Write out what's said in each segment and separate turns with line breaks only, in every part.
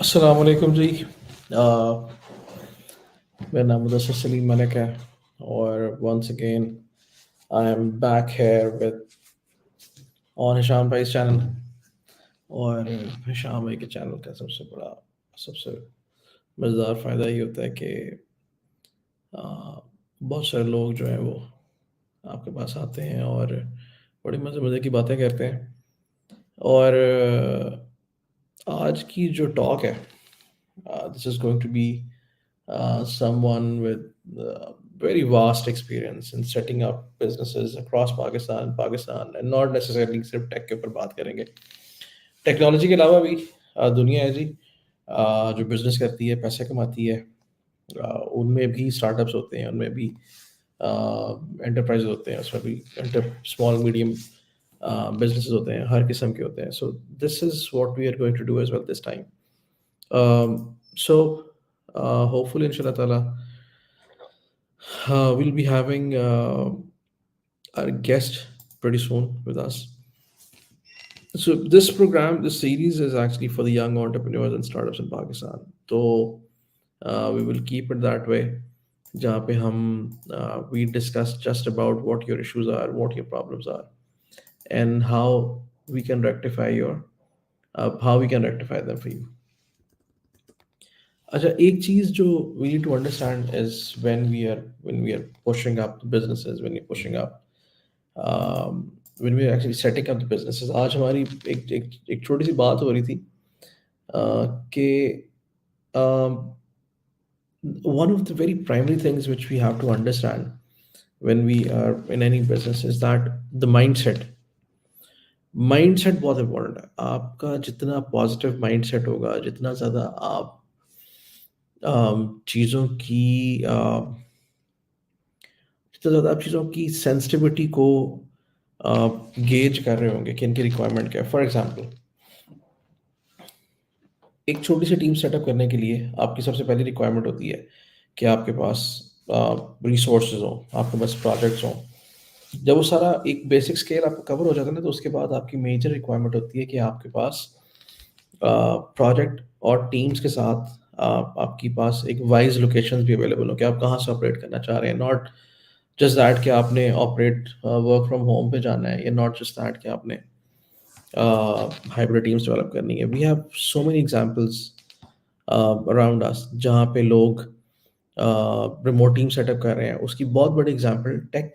अस्सलाम वालेकुम जी। मेरा नाम मुदस्सिर सलीम मलिक है और once again I am back here with on Hisham भाई चैनल। और हिशाम भाई के चैनल का सबसे मज़ेदार फ़ायदा ये होता है कि बहुत सारे लोग जो हैं वो आपके पास आते हैं और बड़ी मज़े मज़े की बातें करते हैं। और आज की जो टॉक है, this is going to be someone with very vast experience in setting up businesses across Pakistan and not necessarily सिर्फ टेक के ऊपर बात करेंगे। टेक्नोलॉजी के अलावा भी दुनिया है जी, जो बिजनेस करती है, पैसे कमाती है। उनमें भी स्टार्टअप्स होते हैं, उनमें भी एंटरप्राइज होते हैं, उसमें भी स्मॉल मीडियम बिजनेसेस होते हैं, हर किस्म के होते हैं। So this is what we are going to do as well this time. So hopefully inshallah ta'ala we'll be having our guest pretty soon with us. So this series is actually for the young entrepreneurs and startups in Pakistan. So we will keep it that way. जहाँ पे हम we discuss just about what your issues are, what your problems are, and we can rectify how we can rectify them for you. अच्छा, एक चीज जो we need to understand is when we are pushing up the businesses, when we are actually setting up the businesses. आज हमारी एक छोटी सी बात हो रही थी कि one of the very primary things which we have to understand when we are in any business is that the mindset बहुत important है। आपका जितना पॉजिटिव माइंडसेट होगा, जितना ज़्यादा आप चीज़ों की जितना ज़्यादा आप चीज़ों की सेंसिटिविटी को गेज कर रहे होंगे कि इनकी रिक्वायरमेंट क्या है। फॉर एग्जांपल, एक छोटी सी टीम सेटअप करने के लिए आपकी सबसे पहली रिक्वायरमेंट होती है कि आपके पास रिसोर्सेज हों, आपके पास प्रोजेक्ट्स हों। जब वो सारा एक बेसिक स्केल आपको कवर हो जाता है ना, तो उसके बाद आपकी मेजर रिक्वायरमेंट होती है कि आपके पास प्रोजेक्ट और टीम्स के साथ आपके पास एक वाइज लोकेशंस भी अवेलेबल हो कि आप कहाँ से ऑपरेट करना चाह रहे हैं। नॉट जस्ट दैट कि आपने ऑपरेट वर्क फ्रॉम होम पे जाना है, या नॉट जस्ट दैट कि आपने हाइब्रिड टीम्स डेवलप करनी है। We have so many examples around us जहाँ पे लोग रिमोट टीम सेटअप कर रहे हैं। उसकी बहुत बड़ी एग्जांपल टेक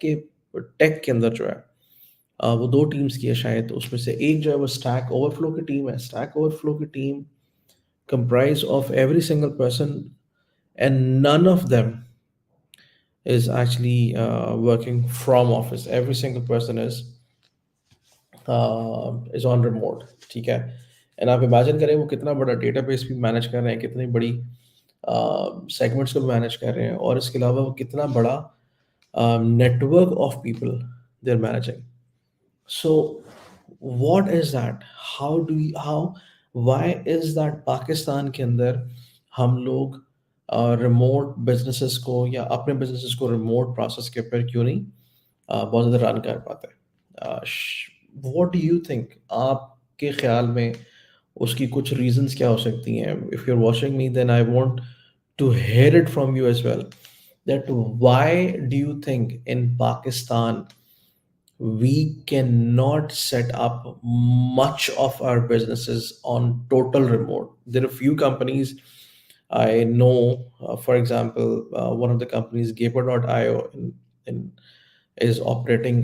के अंदर जो है वो दो टीम्स की है शायद। तो उसमें से एक जो है वो स्टैक ओवरफ्लो की टीम है। स्टैक ओवरफ्लो की team comprised of every single person, and none of them is actually working from office. Every single person is on remote, ठीक है। एंड आप इमेजिन करें वो कितना बड़ा डेटाबेस भी मैनेज कर रहे हैं, कितनी बड़ी सेगमेंट्स को मैनेज कर रहे हैं, और इसके अलावा वो कितना बड़ा network of people they are managing. So what is that? How why is that Pakistan के अंदर हम लोग रिमोट बिजनेसेस को या अपने बिजनेसेस को रिमोट प्रोसेस के ऊपर क्यों नहीं बहुत ज़्यादा रन कर पाते? What do you think? आपके ख्याल में उसकी कुछ रीजंस क्या हो सकती हैं? If you are watching me then I want to hear it from you as well, that why do you think in Pakistan we cannot set up much of our businesses on total remote? There are few companies I know, for example, one of the companies, Gaper.io, in is operating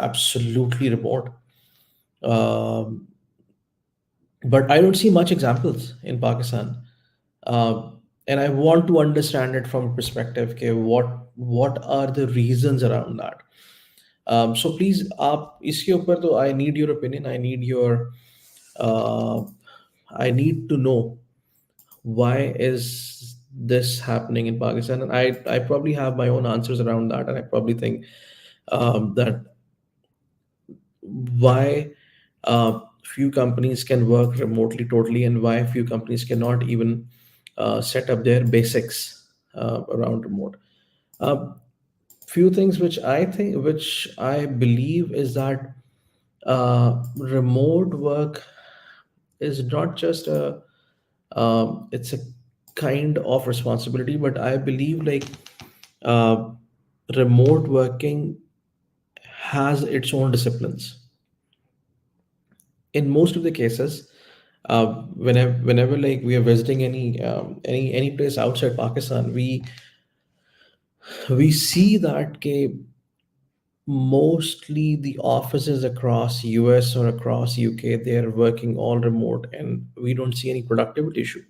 absolutely remote. Um, but I don't see much examples in Pakistan. And I want to understand it from a perspective, okay, what are the reasons around that? So please, आप इसके ऊपर तो I need your opinion. Uh, I need to know why is this happening in Pakistan, and I probably have my own answers around that, and I probably think that why few companies can work remotely totally, and why few companies cannot even set up their basics around remote. Uh, few things which I believe is that remote work is not just a It's a kind of responsibility, but I believe like uh, remote working has its own disciplines. In most of the cases, whenever like we are visiting any place outside Pakistan, we see that mostly the offices across US or across UK, they're working all remote and we don't see any productivity issue.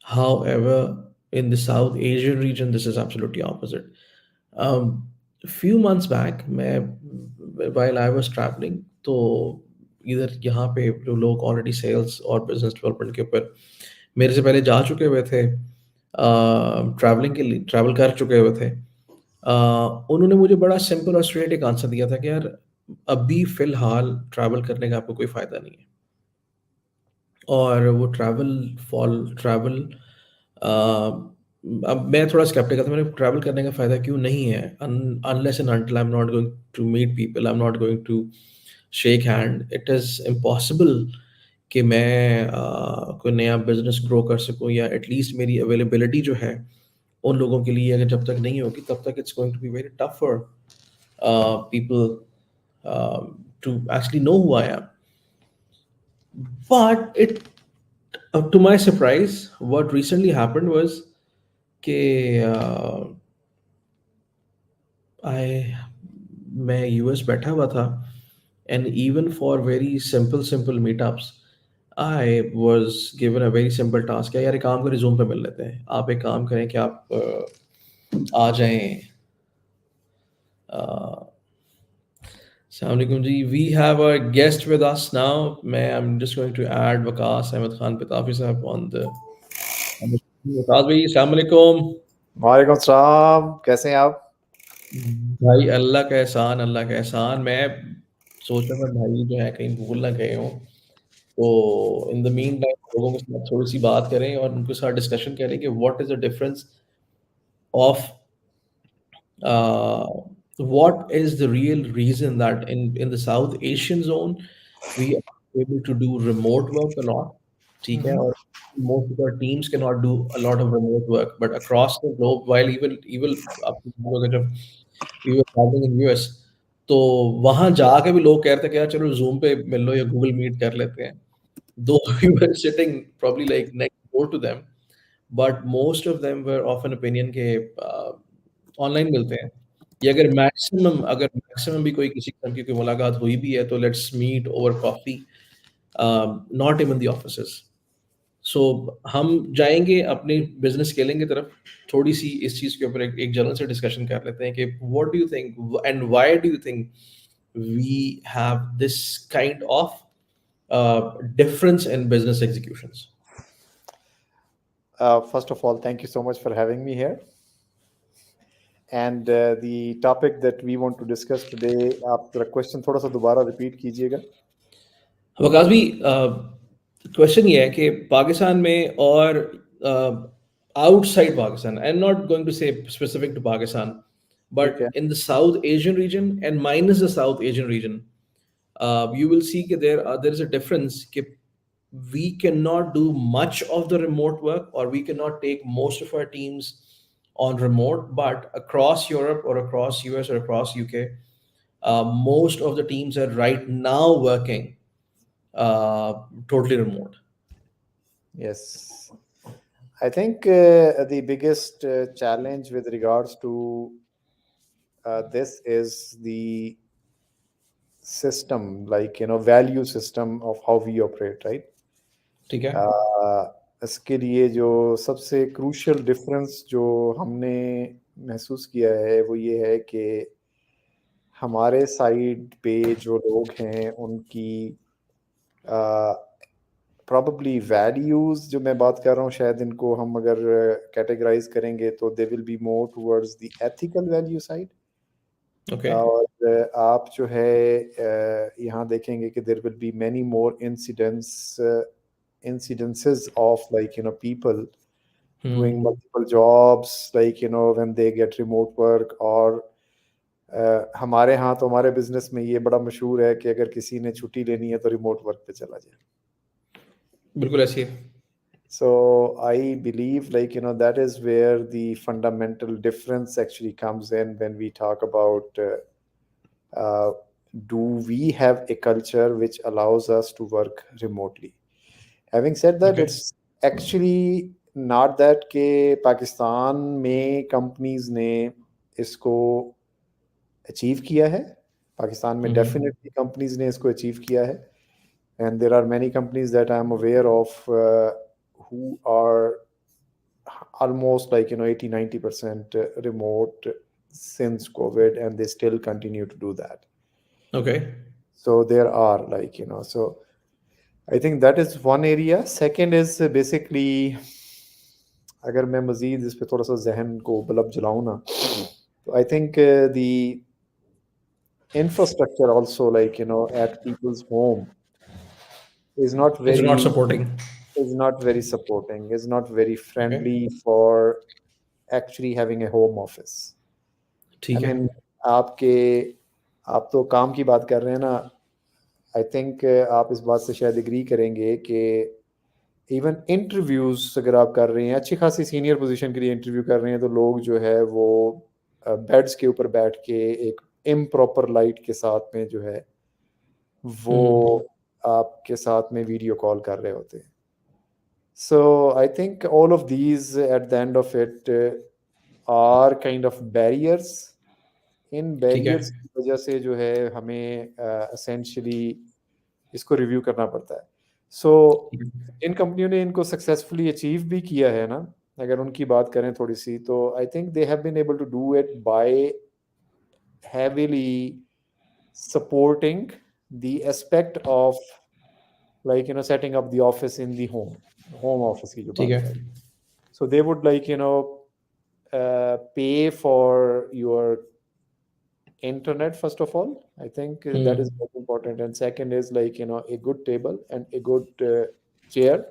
However, in the South Asian region, this is absolutely opposite. A few months back, while I was traveling, तो इधर यहाँ पे जो लोग already sales और business development के ऊपर मेरे से पहले जा चुके हुए थे, ट्रैवलिंग के लिए ट्रैवल कर चुके हुए थे, उन्होंने मुझे बड़ा सिंपल और स्ट्रेट एक आंसर दिया था कि यार अभी फ़िलहाल ट्रैवल करने का आपको कोई फ़ायदा नहीं है। और वो ट्रैवल अब मैं थोड़ा स्केप्टिकल था, मैंने ट्रैवल करने का फ़ायदा क्यों नहीं है? Unless and until I am not going to meet people, I am not going to shake hand, it is impossible कि मैं कोई नया बिज़नेस ग्रो कर सकूँ या एटलीस्ट मेरी अवेलेबिलिटी जो है, उन लोगों के लिए अगर जब तक नहीं होगी, तब तक it's going to be very tough for people to actually know who I am. But to my surprise, what recently happened was कि I मैं यूएस बैठा हुआ था and even for very simple meetups I was given a very simple task है यार एक काम करें Zoom पे मिल लेते हैं आप एक काम करें कि आप आ जाएं Assalamualaikum ji, we have a guest with us now. I'm just going to add Waqas Ahmed Khan Pitafi sahab on the Waqas bhai, Assalamualaikum.
वालेकुम सलाम, कैसे हैं आप?
भाई अल्लाह का एहसान मैं सोच रहा था भाई जो है कहीं भूल ना गए हो तो इन द मीन टाइम लोगों के साथ थोड़ी सी बात करें और उनके साथ डिस्कशन करें कि what is the difference of uh, what is the real reason that in the South Asian zone we are able to do remote work a lot, ठीक है, और most of our teams cannot do a lot of remote work, but across the globe, while even आप लोग जब we were traveling in US, तो वहां जाके भी लोग कह रहे थे कि यार चलो Zoom पे मिल लो या Google Meet कर लेते हैं, though we were sitting probably like next door to them, but most of them were of an opinion के ऑनलाइन मिलते हैं या अगर मैक्सिमम भी कोई किसी किस्म की कोई मुलाकात हुई भी है तो let's meet over coffee, not even the offices. So हम जाएंगे अपने बिजनेस स्केलिंग की तरफ, थोड़ी सी इस चीज़ के ऊपर एक जर्नल से डिस्कशन कर लेते हैं कि what do you think and why do you think we have this kind of difference in business executions.
First of all, thank you so much for having me here. And the topic that we want to discuss today, आप जरा question थोड़ा सा दोबारा repeat कीजिएगा।
वकास भी question ये है कि पाकिस्तान में और outside Pakistan, I'm not going to say specific to Pakistan, but
ठीक है।
in the South Asian region and minus the South Asian region, you will see that there is a difference कि we cannot do much of the remote work or we cannot take most of our teams on remote, but across Europe or across US or across UK, most of the teams are right now working totally remote.
Yes. I think the biggest challenge with regards to this is the system, like, value system of how we operate, right?
ठीक है।
इसके लिए जो सबसे crucial difference जो हमने महसूस किया है वो ये है कि हमारे साइड पे जो लोग हैं उनकी प्रॉबली वैल्यूज़ जो मैं बात कर रहा हूँ, शायद इनको हम अगर कैटेगराइज करेंगे तो they will be more towards the ethical value side.
Okay.
और आप जो है यहाँ देखेंगे कि there will be many more incidences of, like, people doing multiple jobs, like, when they get remote work, और हमारे यहाँ तो हमारे बिजनेस में ये बड़ा मशहूर है कि अगर किसी ने छुट्टी लेनी है तो रिमोट वर्क पे चला जाए।
बिल्कुल ऐसी है।
So I believe, like, that is where the fundamental difference actually comes in when we talk about uh, do we have a culture which allows us to work remotely. Having said that,
Okay.
it's actually not that कि पाकिस्तान में companies ने इसको achieve किया है. पाकिस्तान में
Mm-hmm.
Definitely companies ने इसको achieve किया है. And there are many companies that I'm aware of who are almost like 80-90% remote since COVID, and they still continue to do that.
Okay.
So there are, like, so I think that is one area. Second is basically, अगर मैं मजीद इस पे थोड़ा सा जहन को bulb जलाऊं ना, तो I think the infrastructure also, like, at people's home is not
It's not
very
supporting.
is not very supporting, is not very
Okay.
friendly for actually having a home office. I
ठीक है.
mean, आपके आप तो काम की बात कर रहे हैं ना. आई थिंक आप इस बात से शायद एग्री करेंगे कि इवन इंटरव्यूज अगर आप कर रहे हैं, अच्छी खासी सीनियर पोजीशन के लिए इंटरव्यू कर रहे हैं, तो लोग जो है वो बेड्स के ऊपर बैठ के एक इम्प्रॉपर लाइट के साथ में जो है वो
Mm-hmm.
आपके साथ में वीडियो कॉल कर रहे होते हैं. So I think all of these at the end of it are kind of barriers. इन
ठीक है.
बैरियर्स की वजह से जो है हमें असेंशली इसको रिव्यू करना पड़ता है. सो
ठीक है.
इन कंपनियों ने इनको सक्सेसफुली अचीव भी किया है ना. अगर उनकी बात करें थोड़ी सी, तो I think they have been able to do it by heavily supporting the aspect of, like, setting up the office in the home office की जो
ठीक
बात
है.
कर. So they would, like, pay for your internet first of all. I think that is
Mm.
very important. And second is, like, a good table and a good chair.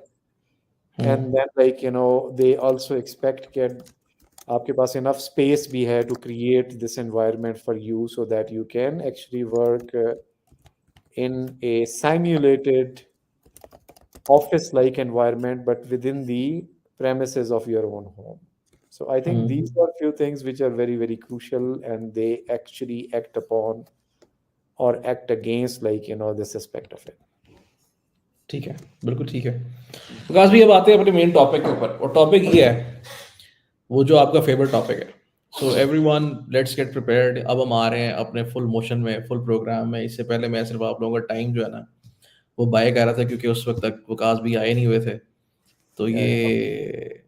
And then, like, they also expect that आपके पास enough space भी है to create this environment for you so that you can actually work in a simulated office like environment but within the premises of your own home. So I think these
Mm.
are few things which are very, very crucial, and they actually act upon or act against, like, this aspect of it.
ठीक है. बिल्कुल ठीक है. विकास भी अब आते हैं अपने मेन टॉपिक के ऊपर, और टॉपिक ये है वो जो आपका फेवरेट टॉपिक है. So everyone let's get prepared. अब हम आ रहे हैं अपने फुल मोशन में, फुल प्रोग्राम में. इससे पहले मैं सिर्फ आप लोगों का टाइम जो है ना वो बाय कर रहा था, क्योंकि उस वक्त तक विकास भी आए नहीं हुए थे. तो
Yeah, yeah.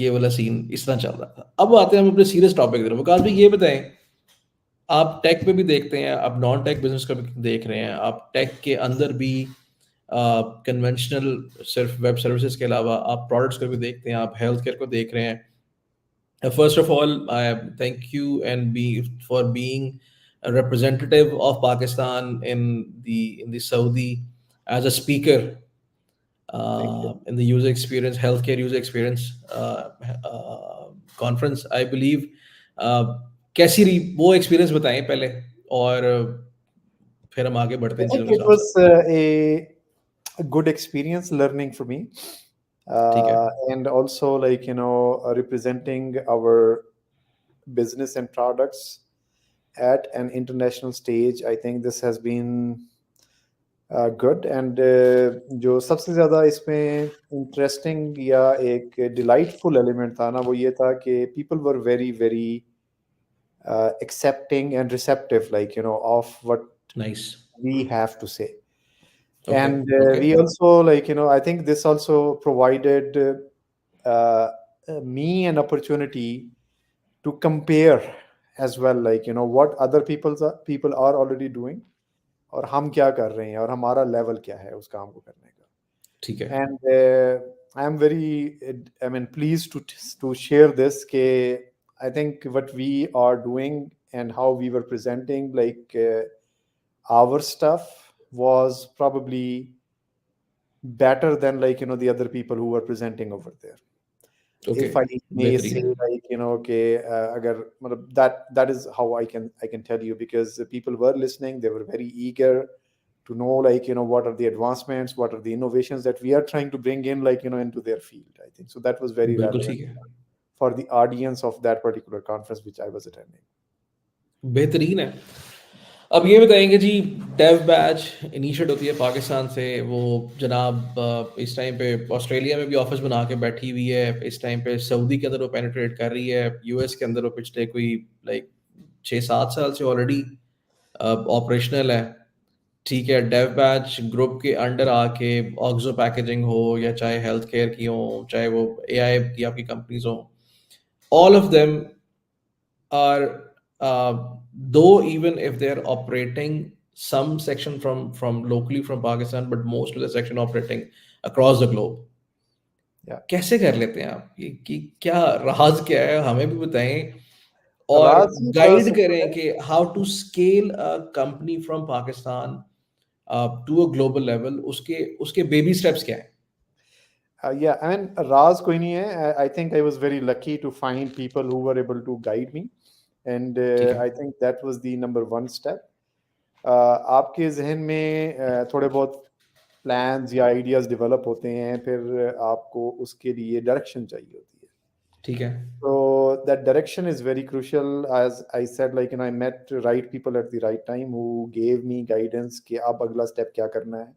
ये वाला सीन इस तरह चल रहा था. अब आते हैं हम अपने सीरियस टॉपिक की तरफ. विकास भी ये बताएं, आप टेक पे भी देखते हैं, आप नॉन टेक बिजनेस का भी देख रहे हैं, आप टेक के अंदर भी कन्वेंशनल सिर्फ वेब सर्विसेज के अलावा आप प्रोडक्ट्स को भी देखते हैं, आप हेल्थ केयर को देख रहे हैं. First of all, I thank you and be for being a representative of Pakistan in the Saudi as a speaker
Thank you.
in the user experience, healthcare user experience conference, I believe. कैसी रही वो experience बताएं पहले, और फिर हम आगे बढ़ते
I
हैं चीज़ों
think
के
it
साथ
was
साथ.
a good experience learning for me.
ठीक है.
And also, like, representing our business and products at an international stage. I think this has been good. And जो सबसे ज़्यादा इसमें interesting या एक delightful element था ना, वो ये था कि people were very, very accepting and receptive, like, of what
nice.
we have to say.
Okay.
And
okay.
we also, like, I think this also provided me an opportunity to compare as well, like, what other people are already doing, और हम क्या कर रहे हैं, और हमारा level क्या है उस काम को करने का.
ठीक है.
And I am very, I mean, pleased to share this ke I think what we are doing and how we were presenting, like, our stuff was probably better than, like, the other people who were presenting over there.
Okay.
If I may say,
बेहतरीन.
like, okay, agar, that is how I can tell you, because the people were listening, they were very eager to know, like, what are the advancements, what are the innovations that we are trying to bring in, like, into their field. I think so that was very
बिल्कुल
relevant
ठीक है,
for the audience of that particular conference which I was attending.
बेहतरीन है। अब ये बताएंगे जी, Dave batch initiate होती है पाकिस्तान से, वो जनाब इस टाइम पे ऑस्ट्रेलिया में भी ऑफिस बना के बैठी हुई है, इस टाइम पे सऊदी के अंदर वो पेनिट्रेट कर रही है, यूएस के अंदर वो पिछले कोई लाइक 6-7 साल से ऑलरेडी ऑपरेशनल है। ठीक है, डेव बैच ग्रुप के अंडर आके ऑक्सो पैकेजिंग हो या चाहे हेल्थ केयर की हो, चाहे वो एआई की आपकी कंपनीज हो, all of them are though even if they're operating some section from locally from Pakistan, but most of the section operating across the globe.
Yeah.
कैसे कर लेते हैं आप ये, कि क्या राज क्या है, हमें भी बताएं और
राज ही बड़ा
गाइड
simple है।
करें कि how to scale a company from Pakistan to a global level, उसके उसके बेबी स्टेप्स क्या हैं?
Yeah, I mean, Raz koi nahi hai. I think I was very lucky to find people who were able to guide me, and
ठीक है,
I think that was the number one step. आपके जहन में थोड़े बहुत plans या ideas develop होते हैं, फिर आपको उसके लिए डायरेक्शन चाहिए होती है।
ठीक है,
So that direction is very crucial. As I said, like, I met right people at the right time who gave me guidance कि अब अगला स्टेप क्या करना है,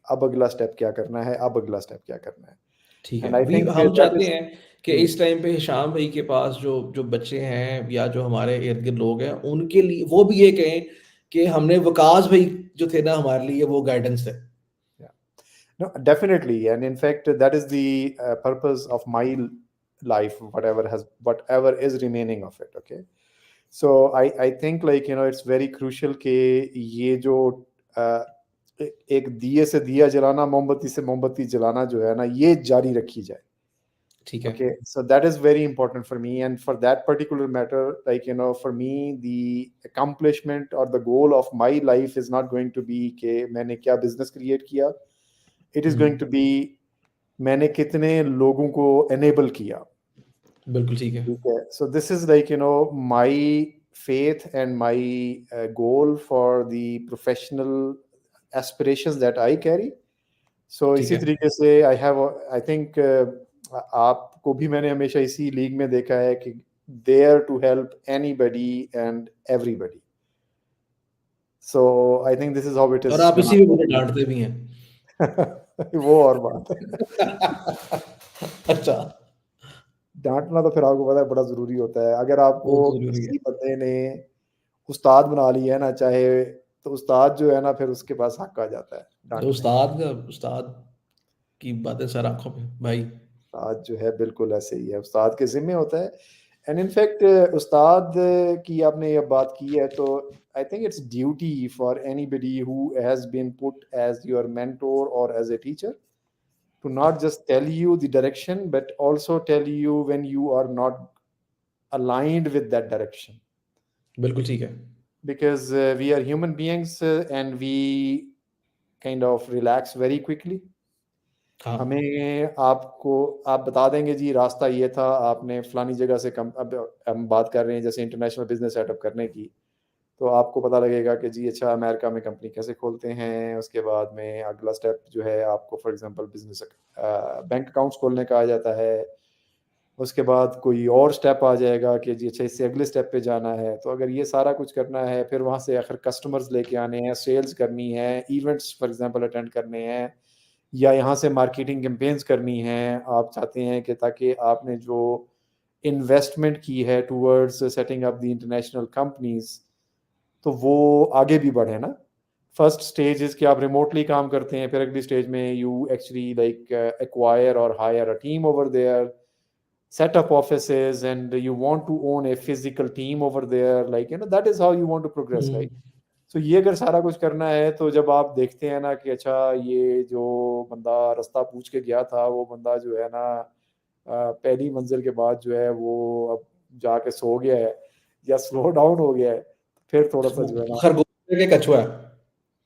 अब अगला स्टेप क्या करना है, अब अगला स्टेप क्या करना है।
ठीक है।
And I
वी
think
हम
that
चाहते
is
हैं कि इस टाइम पे हिशाम भाई के पास जो जो बच्चे हैं या जो हमारे इर्द गिर्द लोग हैं, उनके लिए वो भी ये कहें कि हमने वकास भाई जो थे ना हमारे लिए, वो गाइडेंस थे।
yeah. No, definitely, and in fact, that is the purpose of my life. Whatever is remaining of it. Okay, so I think, like, it's very crucial कि ये जो uh, एक दिए से दिया जलाना, मोमबत्ती से मोमबत्ती जलाना जो है ना, ये जारी रखी जाए।
ठीक है,
Okay, so that is very important for me, and for that particular matter, like, for me, the accomplishment or the goal of my life is not going to be कि मैंने क्या business create किया. It is going to be मैंने कितने लोगों को enable किया।
बिल्कुल ठीक है,
ठीक है, so this is, like, my faith and my goal for the professional aspirations that I carry. So
ठीक
इसी
है।
तरीके से I think आपको भी मैंने हमेशा इसी लीग में देखा है कि there to help anybody and everybody. So I think this is how it
और
is
आप
gonna
इसी में मुझे
be.
डांटते भी हैं।
वो और बात है।
अच्छा,
डांटना तो फिर आपको पता है बड़ा जरूरी होता है। अगर
वो
आपको
तो जरूरी है।
किसी बंदे ने उस्ताद बना लिया है ना, चाहे, तो उस्ताद जो है ना, फिर उसके पास हक आ जाता है डांटने का।
उस्ताद की बातें सर आंखों पे भाई।
उस्ताद जो है बिल्कुल ऐसे ही है, उस्ताद के जिम्मे होता है। एंड इनफैक्ट उस्ताद की आपने ये बात की है, तो I think it's duty for anybody who has been put as your mentor और as a teacher to not just tell you the direction, but also tell you when you are not aligned with that direction.
बिल्कुल ठीक है।
Because we are human beings, and we kind of relax very quickly.
हाँ,
हमें आपको आप बता देंगे जी रास्ता ये था, आपने फलानी जगह से कम, अब हम बात कर रहे हैं जैसे इंटरनेशनल बिजनेस सेटअप करने की, तो आपको पता लगेगा कि जी अच्छा अमेरिका में कंपनी कैसे खोलते हैं। उसके बाद में अगला स्टेप जो है, आपको for example business bank accounts खोलने का आ जाता है। उसके बाद कोई और स्टेप आ जाएगा कि जी अच्छा इससे अगले स्टेप पे जाना है। तो अगर ये सारा कुछ करना है, फिर वहाँ से आखिर कस्टमर्स लेके आने हैं, सेल्स करनी है, इवेंट्स फॉर एग्जांपल अटेंड करने हैं, या यहाँ से मार्केटिंग कैंपेन्स करनी हैं। आप चाहते हैं कि ताकि आपने जो इन्वेस्टमेंट की है towards setting up the international companies, तो वो आगे भी बढ़े ना। फर्स्ट स्टेज इज कि आप रिमोटली काम करते हैं, फिर अगली स्टेज में यू एक्चुअली लाइक एक्वायर और hire a team over there, set up offices, and you want to own a physical team over there, like, that is how you want to progress, right? So ये अगर सारा कुछ करना है, तो जब आप देखते हैं ना कि अच्छा ये जो बंदा रास्ता पूछ के गया था, वो बंदा जो है ना पहली मंजिल के बाद जो है वो अब जाके सो गया है या स्लो डाउन हो गया है, फिर थोड़ा सा जो है ना।
खरगोश के कछुआ है।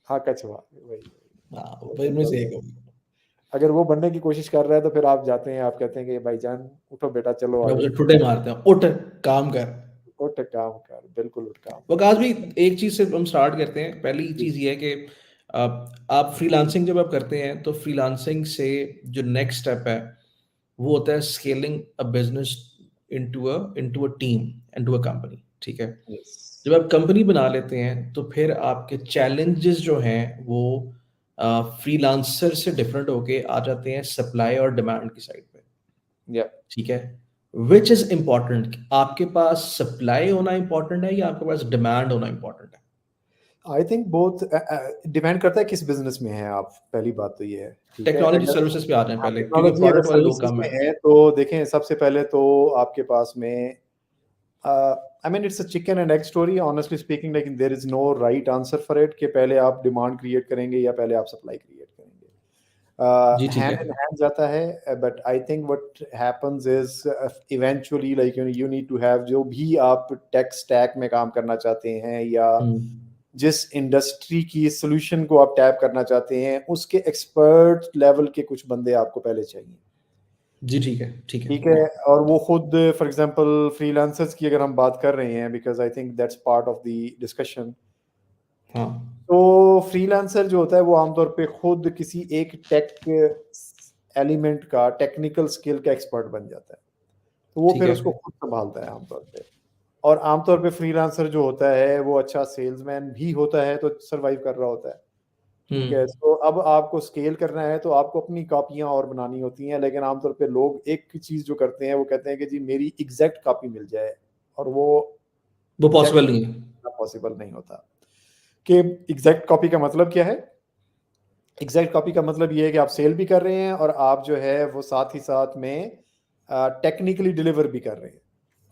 हाँ, कछुआ, वही
हाँ,
वो
भाई में
बंदा
से
जो
एक
है,
होगी।
अगर वो बनने की कोशिश कर रहा है, तो फिर आप जाते हैं, आप कहते हैं कि भाईजान उठो बेटा, चलो
जब
आगे,
उसे ठुड्डे मारते हैं, उठ काम कर।
उठ काम कर, बिल्कुल उठ काम कर।
वकास भी एक चीज से हम स्टार्ट करते हैं। पहली
जी
चीज ये है कि आप फ्रीलांसिंग जब आप करते हैं तो फ्रीलांसिंग से जो नेक्स्ट स्टेप है वो होता है scaling a business into a team, into a company, ठीक है।
यस।
जब आप कंपनी बना लेते हैं तो फिर आपके चैलेंजेस जो हैं वो फ्रीलांसर से डिफरेंट होके आ जाते हैं सप्लाई और डिमांड की साइड पे,
या
ठीक है। विच इज इम्पोर्टेंट, आपके पास सप्लाई होना इंपॉर्टेंट है या आपके पास डिमांड होना इंपॉर्टेंट है?
आई थिंक बोथ डिपेंड करता है किस बिजनेस में हैं आप, पहली बात तो ये है, ठीक है।
टेक्नोलॉजी
अगर
सर्विसेज पे आ जाएं पहले, क्योंकि
टेक्नोलॉजी अगर
प्रोडक्ट वाले लोग
सर्विसेज
कम
में
है।
है तो देखें, सबसे पहले तो आपके पास में I mean it's a chicken and egg story honestly speaking, लेकिन there is no right answer for it कि पहले आप डिमांड क्रिएट करेंगे या पहले आप सप्लाई क्रिएट
जी
करेंगे।
ठीक है।
हैंड इन हैंड जाता है, but I think what happens is eventually like you need to have, जो भी आप टेक स्टैक में काम करना चाहते हैं या
हम्म।
जिस इंडस्ट्री की सोल्यूशन को आप टैप करना चाहते हैं, उसके एक्सपर्ट लेवल के कुछ बंदे आपको पहले चाहिए,
जी ठीक है, ठीक है।
ठीक है। और वो खुद फॉर एग्जांपल फ्रीलांसर्स की अगर हम बात कर रहे हैं, because I think that's part of the discussion,
हाँ
तो फ्रीलांसर जो होता है वो आमतौर पे खुद किसी एक टेक एलिमेंट का, टेक्निकल स्किल का एक्सपर्ट बन जाता है, तो वो
ठीक
फिर
है।
उसको खुद संभालता है आमतौर पे। और आमतौर पे फ्रीलांसर जो होता है वो अच्छा सेल्समैन भी होता है, तो सरवाइव कर रहा होता है, ठीक है।
हम्म।
तो अब आपको स्केल करना है तो आपको अपनी कॉपियां और बनानी होती हैं, लेकिन आमतौर पे लोग एक चीज जो करते हैं वो कहते हैं कि जी मेरी एग्जैक्ट कॉपी मिल जाए, और वो
वो
एग्जैक्ट
पॉसिबल नहीं है।
पॉसिबल नहीं होता। कि एग्जैक्ट कॉपी का मतलब क्या है? एग्जैक्ट कॉपी का मतलब ये है कि आप सेल भी कर रहे हैं और आप जो है वो साथ ही साथ में टेक्निकली डिलीवर भी कर रहे हैं,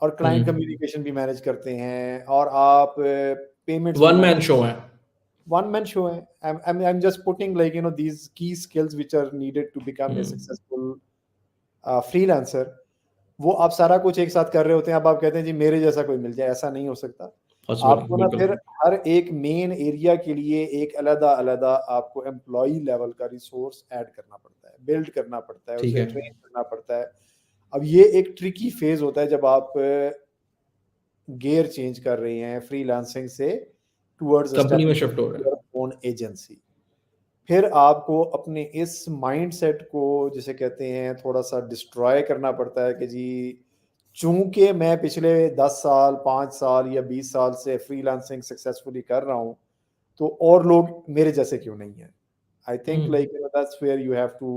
और क्लाइंट
हम्म।
कम्युनिकेशन भी मैनेज करते हैं, और आप पेमेंट्स भी
वन मैन
मैनेज।
शो है।
one man show hai. I'm just putting like these key skills which are needed to become a
hmm.
successful freelancer. वो आप सारा कुछ एक साथ कर रहे होते हैं, अब आप कहते हैं जी मेरे जैसा कोई मिल जाए, ऐसा नहीं हो सकता।
पॉसिबल नहीं,
आपको ना
बिल्कुल।
फिर हर एक मेन एरिया के लिए एक अलग अलग आपको एम्प्लॉय लेवल का रिसोर्स ऐड करना पड़ता है, बिल्ड करना पड़ता है,
ठीक
उसे
है।
ट्रेन करना पड़ता है। अब ये एक ट्रिकी फेज होता है जब आप गियर चेंज कर रहे हैं फ्रीलांसिंग से टुवर्ड्स
कंपनी में शिफ्ट हो
एस्टैब्लिशिंग
रहा है।
Your own agency. फिर आपको अपने इस माइंडसेट को, जिसे कहते हैं, थोड़ा सा डिस्ट्रॉय करना पड़ता है कि जी चूंकि मैं पिछले 10 साल 5 साल या 20 साल से फ्रीलांसिंग सक्सेसफुली कर रहा हूं, तो और लोग मेरे जैसे क्यों नहीं है। I think
hmm.
Like that's where you have to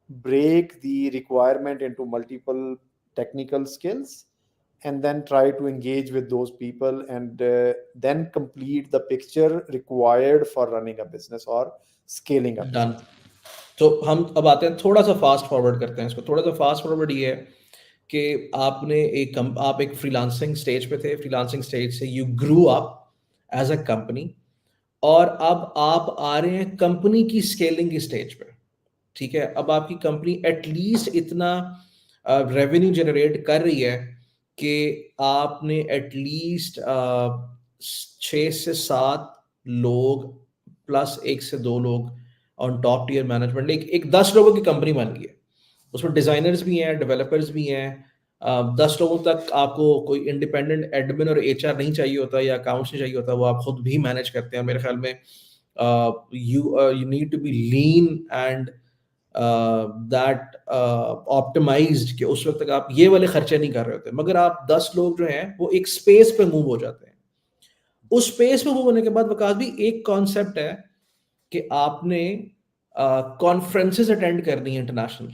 break the requirement into multiple technical skills, and then try to engage with those people, and then complete the picture required for running a business or scaling a
done.
business.
तो हम अब आते हैं, थोड़ा सा fast forward करते हैं इसको। थोड़ा सा फास्ट फॉरवर्ड ये है कि आप एक फ्रीलांसिंग स्टेज पे थे, फ्रीलांसिंग स्टेज से you grew up as a company, और अब आप आ रहे हैं कंपनी की स्केलिंग की स्टेज पे, ठीक है। अब आपकी कंपनी एटलीस्ट इतना रेवेन्यू जनरेट कर रही है कि आपने एटलीस्ट 6 से 7 लोग प्लस 1 से 2 लोग ऑन टॉप टीयर मैनेजमेंट, एक 10 लोगों की कंपनी बन गई है। उसमें डिजाइनर्स भी हैं, डेवलपर्स भी हैं। 10 लोगों तक आपको कोई इंडिपेंडेंट एडमिन और एचआर नहीं चाहिए होता या अकाउंट्स नहीं चाहिए होता, वो आप खुद भी मैनेज करते हैं मेरे ख्याल में। You need to be lean and that optimised, कि उस वक्त तक आप ये वाले खर्चे नहीं कर रहे होते, मगर आप 10 लोग जो हैं वो एक स्पेस पे मूव हो जाते हैं। उस स्पेस पे मूव होने के बाद वकास भी एक कॉन्सेप्ट है कि आपने कॉन्फ्रेंसेस अटेंड करनी है इंटरनेशनल,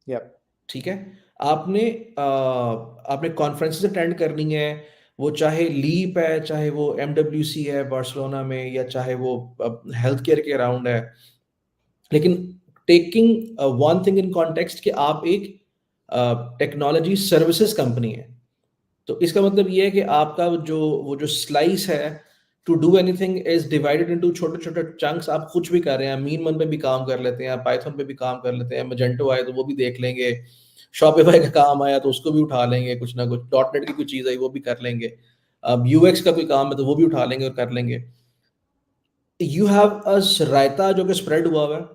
Yeah.
ठीक है। आपने आपने कॉन्फ्रेंसेस अटेंड करनी है, वो चाहे लीप है, चाहे वो एमडब्ल्यूसी है बार्सिलोना में, या चाहे वो हेल्थ केयर के अराउंड है। लेकिन taking one thing in context कि आप एक टेक्नोलॉजी सर्विसेज कंपनी है, तो इसका मतलब ये है कि आपका वो जो स्लाइस है to do anything is divided into छोटे छोटे चंक्स। आप कुछ भी कर रहे हैं, मीन मन पे भी काम कर लेते हैं, पाइथन पे भी काम कर लेते हैं, मजेंटो आए तो वो भी देख लेंगे, शॉपिफाई का काम आया तो उसको भी उठा लेंगे, कुछ ना कुछ डॉट नेट की कोई चीज़ आई वो भी कर लेंगे, अब यूएक्स का कोई काम है तो वो भी उठा लेंगे और कर लेंगे। यू हैव अ रायता जो कि स्प्रेड हुआ हुआ है,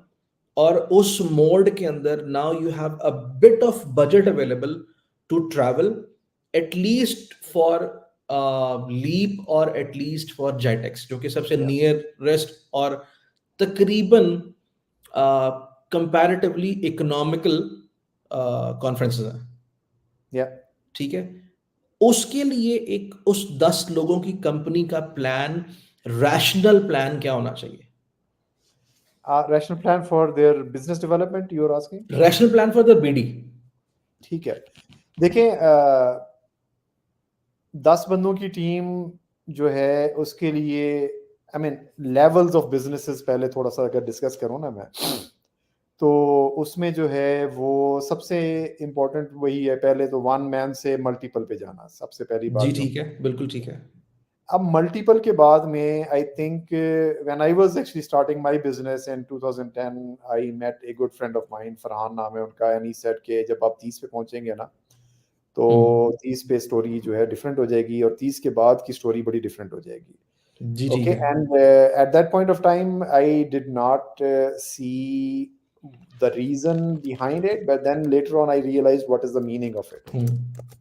और उस मोड के अंदर now you have a bit of budget available to travel at least for Leap और एटलीस्ट फॉर जेटेक्स, जो कि सबसे
या
नियरेस्ट और तकरीबन कंपैरेटिवली इकोनॉमिकल कॉन्फ्रेंसेस हैं।
या
ठीक है, उसके लिए एक उस 10 लोगों की कंपनी का प्लान, रैशनल प्लान क्या होना चाहिए?
Rational plan for their business development you are asking?
Rational plan for the BD.
ठीक है, देखें 10 बंदों की टीम जो है उसके लिए I mean levels of businesses पहले थोड़ा सा अगर डिस्कस करूं ना मैं, तो उसमें जो है वो सबसे इम्पोर्टेंट वही है, पहले तो वन मैन से मल्टीपल पे जाना सबसे पहली
जी
बात जो।
ठीक है, बिल्कुल ठीक है।
अब मल्टीपल के बाद में I think when I was actually starting my business in 2010 I met a good friend of mine, Farhan नाम है उनका, एंड ही सेड कि जब आप 30 पे पहुंचेंगे ना तो
हम्म।
30 पे स्टोरी जो है डिफरेंट हो जाएगी और 30 के बाद की स्टोरी बड़ी डिफरेंट हो जाएगी।
जी ठीक
Okay,
है।
and at that point of time, I did not see the reason behind it, but then later on, I realized what is the meaning of it. Okay,
हम्म।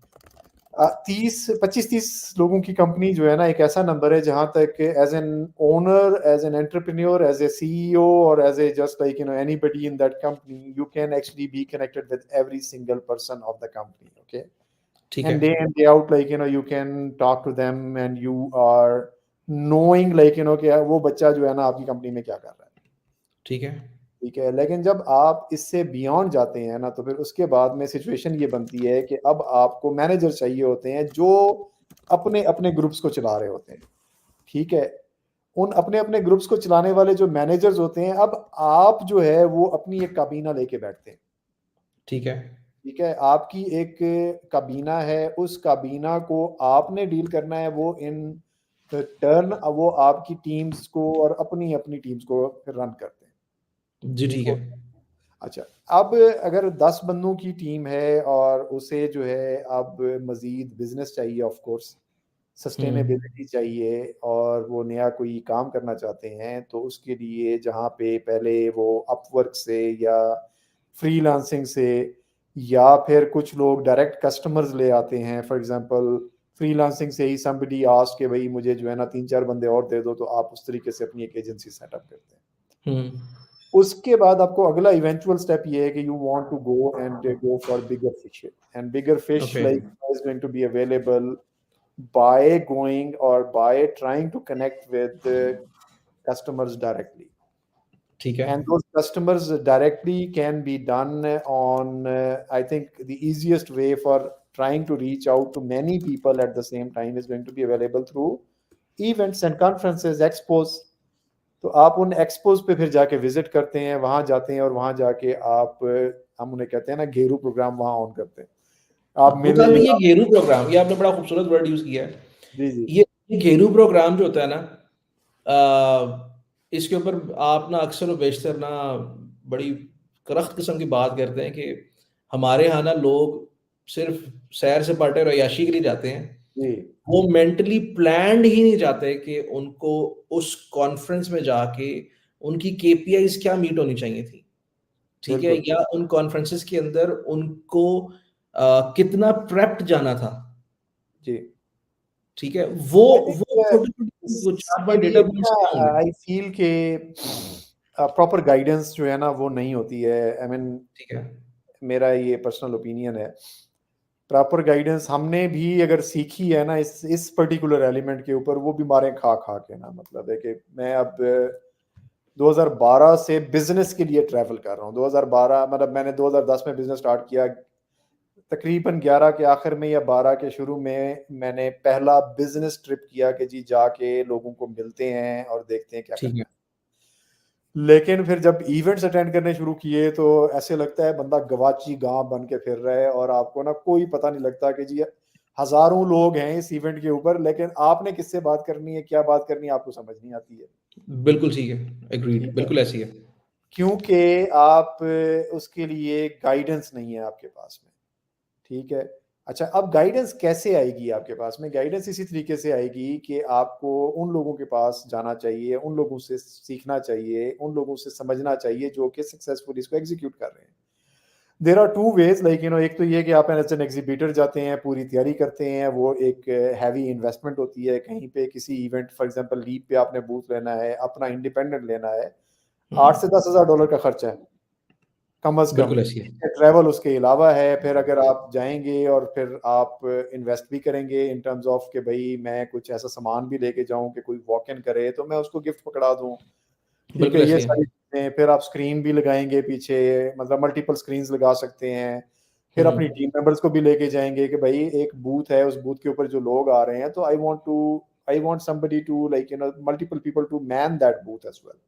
25-30 लोगों की कंपनी जो है ना एक ऐसा नंबर है जहां तक as an owner, as an entrepreneur, as a CEO और as a just like anybody in that company, you can actually be connected with every single person of the company. Okay,
ठीक है।
and day in day out, like you can talk to them and you are knowing like कि वो बच्चा जो है ना आपकी company में क्या कर रहा है।
ठीक है।
ठीक है, लेकिन जब आप इससे बियॉन्ड जाते हैं ना तो फिर उसके बाद में सिचुएशन ये बनती है कि अब आपको मैनेजर चाहिए होते हैं जो अपने अपने ग्रुप्स को चला रहे होते हैं। ठीक है, उन अपने अपने ग्रुप्स को चलाने वाले जो मैनेजर्स होते हैं, अब आप जो है वो अपनी एक काबीना लेके बैठते हैं।
ठीक है।
ठीक है, आपकी एक काबीना है, उस काबीना को आपने डील करना है, वो इन टर्न वो आपकी टीम्स को और अपनी अपनी टीम्स को फिर रन करते हैं।
जी
ठीक
ठीक
हो,
है।
अच्छा, अब अगर 10 बंदों की टीम है और उसे जो है अब मजीद बिजनेस चाहिए, ऑफ कोर्स
हम्म।
सस्टेनेबिलिटी चाहिए और वो नया कोई काम करना चाहते हैं, तो उसके लिए जहाँ पे पहले वो अपवर्क से या फ्रीलांसिंग से या फिर कुछ लोग डायरेक्ट कस्टमर्स ले आते हैं, फॉर एग्जांपल फ्रीलांसिंग से ही समबडी आस्क के भाई मुझे जो है ना 3-4 बंदे और दे दो, तो आप उस तरीके से अपनी एक एजेंसी सेटअप करते हैं।
हम्म।
उसके बाद आपको अगला इवेंचुअल स्टेप ये है कि you want to go and go for bigger fish, and bigger fish
okay.
Like is going to be available by going or by trying to connect with the customers directly.
ठीक है।
And those customers directly can be done on, I think the easiest way for trying to reach out to many people at the same time is going to be available through events and conferences, expos. तो आप उन expose पे फिर जाके visit करते हैं, वहां जाते हैं और वहां जाके आप हम उन्हें कहते हैं ना घेरू प्रोग्राम वहां ऑन करते हैं, आप मिले
मुताबिक ये
आप।
घेरू प्रोग्राम, ये आपने बड़ा खूबसूरत वर्ड यूज किया है।
जी जी
ये घेरू प्रोग्राम जो होता है ना, इसके ऊपर आप ना अक्सर व बेशतर ना बड़ी करख्त किस्म की बात करते हैं कि हमारे यहाँ ना लोग सिर्फ सैर सपाटे और अय्याशी के लिए जाते हैं।
जी,
वो मेंटली प्लान्ड ही नहीं जाते कि उनको उस कॉन्फ्रेंस में जाके उनकी केपीआईज़ क्या मीट होनी चाहिए थी, ठीक है?
बिल्कुल
या उन कॉन्फ्रेंसेस के अंदर उनको कितना प्रेप्ड जाना था,
जी।
ठीक है?
आई
वो
थिंक
छोटे-छोटे वो
इसके
4-5
लिए
डेटा
भी
पॉइंट्स
ना
क्या होंगे?
आई फील के प्रॉपर गाइडेंस जो है ना वो नहीं होती है। आई मीन
ठीक है।
मेरा ये पर्सनल ओपिनियन है, प्रॉपर गाइडेंस हमने भी अगर सीखी है ना इस पर्टिकुलर एलिमेंट के ऊपर, वो भी मारे खा खा के ना, मतलब है कि मैं अब 2012 से बिजनेस के लिए ट्रैवल कर रहा हूँ। 2012 मतलब मैंने 2010 में बिजनेस स्टार्ट किया, तकरीबन 11 के आखिर में या 12 के शुरू में मैंने पहला बिजनेस ट्रिप किया कि जी जाके लोगों को मिलते हैं और देखते हैं क्या
ठीक है।
करना है। लेकिन फिर जब इवेंट्स अटेंड करने शुरू किए तो ऐसे लगता है बंदा गवाची गांव बन के फिर रहा है और आपको ना कोई पता नहीं लगता कि जी हजारों लोग हैं इस इवेंट के ऊपर, लेकिन आपने किससे बात करनी है, क्या बात करनी है, आपको समझ नहीं आती है।
बिल्कुल ठीक है, एग्रीड,
ठीक है,
बिल्कुल ऐसी है।
क्योंकि आप उसके लिए गाइडेंस नहीं है आपके पास में। ठीक है, अच्छा, अब गाइडेंस कैसे आएगी आपके पास में? गाइडेंस इसी तरीके से आएगी कि आपको उन लोगों के पास जाना चाहिए, उन लोगों से सीखना चाहिए, उन लोगों से समझना चाहिए जो कि सक्सेसफुली इसको एग्जीक्यूट कर रहे हैं। There are two ways, like एक तो ये कि आप एज एन एग्जीबिटर जाते हैं, पूरी तैयारी करते हैं, वो एक हैवी इन्वेस्टमेंट होती है, कहीं पे किसी इवेंट फॉर एग्जांपल लीप पे आपने बूथ लेना है, अपना इंडिपेंडेंट लेना है, 8 से 10 हज़ार डॉलर का खर्चा है कम अज कम।
बिल्कुल ऐसी है।
ट्रैवल उसके अलावा है, फिर अगर आप जाएंगे और फिर आप इन्वेस्ट भी करेंगे इन टर्म्स ऑफ कि भाई मैं कुछ ऐसा सामान भी लेके जाऊं कि कोई वॉक इन करे तो मैं उसको गिफ्ट पकड़ा दूं, ठीक है,
बिल्कुल
ये
ऐसी है।
सारी चीजें। फिर आप स्क्रीन भी लगाएंगे पीछे, मतलब मल्टीपल स्क्रीन्स लगा सकते हैं। फिर अपनी टीम मेंबर्स को भी लेके जाएंगे कि भाई एक बूथ है, उस बूथ के ऊपर जो लोग आ रहे हैं, तो I want somebody to like multiple people to man that booth as well.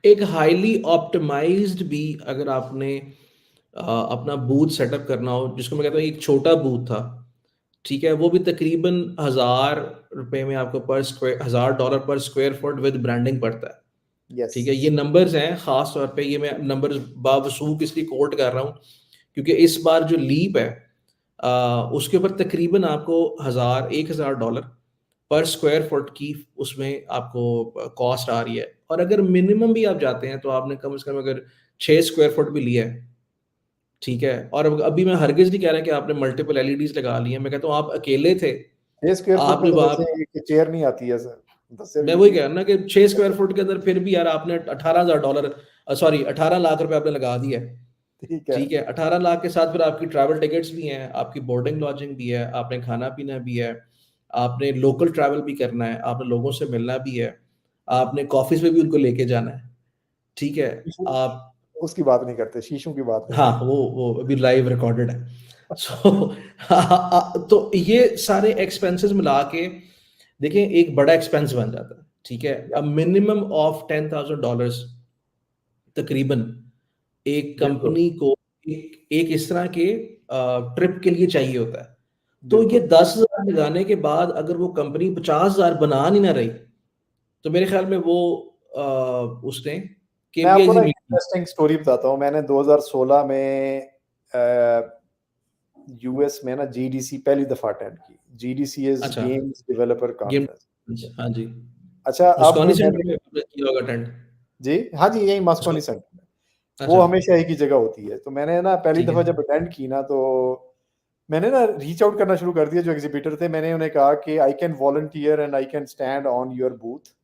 एक हाईली ऑप्टिमाइज्ड भी, अगर आपने अपना बूथ सेटअप करना हो, जिसको मैं कहता हूँ एक छोटा बूथ था, ठीक है, वो भी तकरीबन 1000 रुपए में आपको पर स्क्वायर, $1000 पर स्क्वायर फुट विद ब्रांडिंग पड़ता है।
यस।
ठीक है, ये नंबर्स हैं, खास तौर पे ये मैं नंबर्स बावसूख इसलिए कोट कर रहा हूँ क्योंकि इस बार जो लीप है उसके ऊपर तकरीबन आपको 1000 पर स्क्वायर फुट की उसमें आपको कॉस्ट आ रही है। और अगर मिनिमम भी आप जाते हैं तो आपने कम से कम अगर 6 स्क्वायर फुट भी लिया है, ठीक है, और अभी मैं हरगिज नहीं कह रहा कि आपने मल्टीपल एलईडीज लगा ली हैं, मैं कहता हूँ आप अकेले थे,
6 स्क्वायर फुट
आप
में
जब
तो वैसे
आप,
एक चेयर नहीं आती है सर, मुदस्सिर
मैं
भी
वही
नहीं
कह रहा हूं ना कि 6 स्क्वायर फुट के अंदर फिर भी यार आपने $18,000, सॉरी 18 लाख रुपए आपने लगा दिया है।
ठीक है।
ठीक है, 18 लाख के साथ फिर आपकी ट्रैवल टिकट्स भी हैं, आपकी बोर्डिंग लॉजिंग भी है, आपने खाना पीना भी है, आपने लोकल ट्रैवल भी करना है, आपने लोगों से मिलना भी है, आपने कॉफिस में भी उनको लेके जाना है। ठीक है,
शीशों
आप,
उसकी बात नहीं करते, शीशों की बात
हाँ,
करते हैं।
वो अभी लाइव रिकॉर्डेड है। सो तो ये सारे एक्सपेंसेस मिला के देखिए एक बड़ा एक्सपेंस बन जाता है। ठीक है,
या,
अब मिनिमम ऑफ $10,000 तकरीबन एक
बिल्कुल
कंपनी को एक इस तरह के ट्रिप के लिए चाहिए होता है। तो ये
बिल्कुल।
10,000 लगाने के बाद अगर वो कंपनी 50,000 बना नहीं ना रही, तो मेरे ख्याल में वो उसने
मैं आपको
केपीआई
ना एक
मीटिंग।
इंटरेस्टिंग स्टोरी बताता हूँ। मैंने 2016 में यूएस में ना जीडीसी पहली दफा अटेंड की। जीडीसी इज
अच्छा,
गेम्स डेवलपर
गेम,
कॉन्फ्रेंस।
हाँ जी,
अच्छा, अब
मुस्कानी सेंटर
मैंने,
में आपने किया होगा अटेंड।
जी हाँ जी, यही
उसको,
मास्कोनी सेंटर में, वो
अच्छा,
हमेशा एक ही जगह होती है। तो मैंने ना पहली
ठीक है,
दफा जब अटेंड की ना, तो मैंने ना रीच आउट करना शुरू कर दिया जो एग्जीबिटर थे। मैंने उन्हें कहा कि I can volunteer and I can stand on your booth,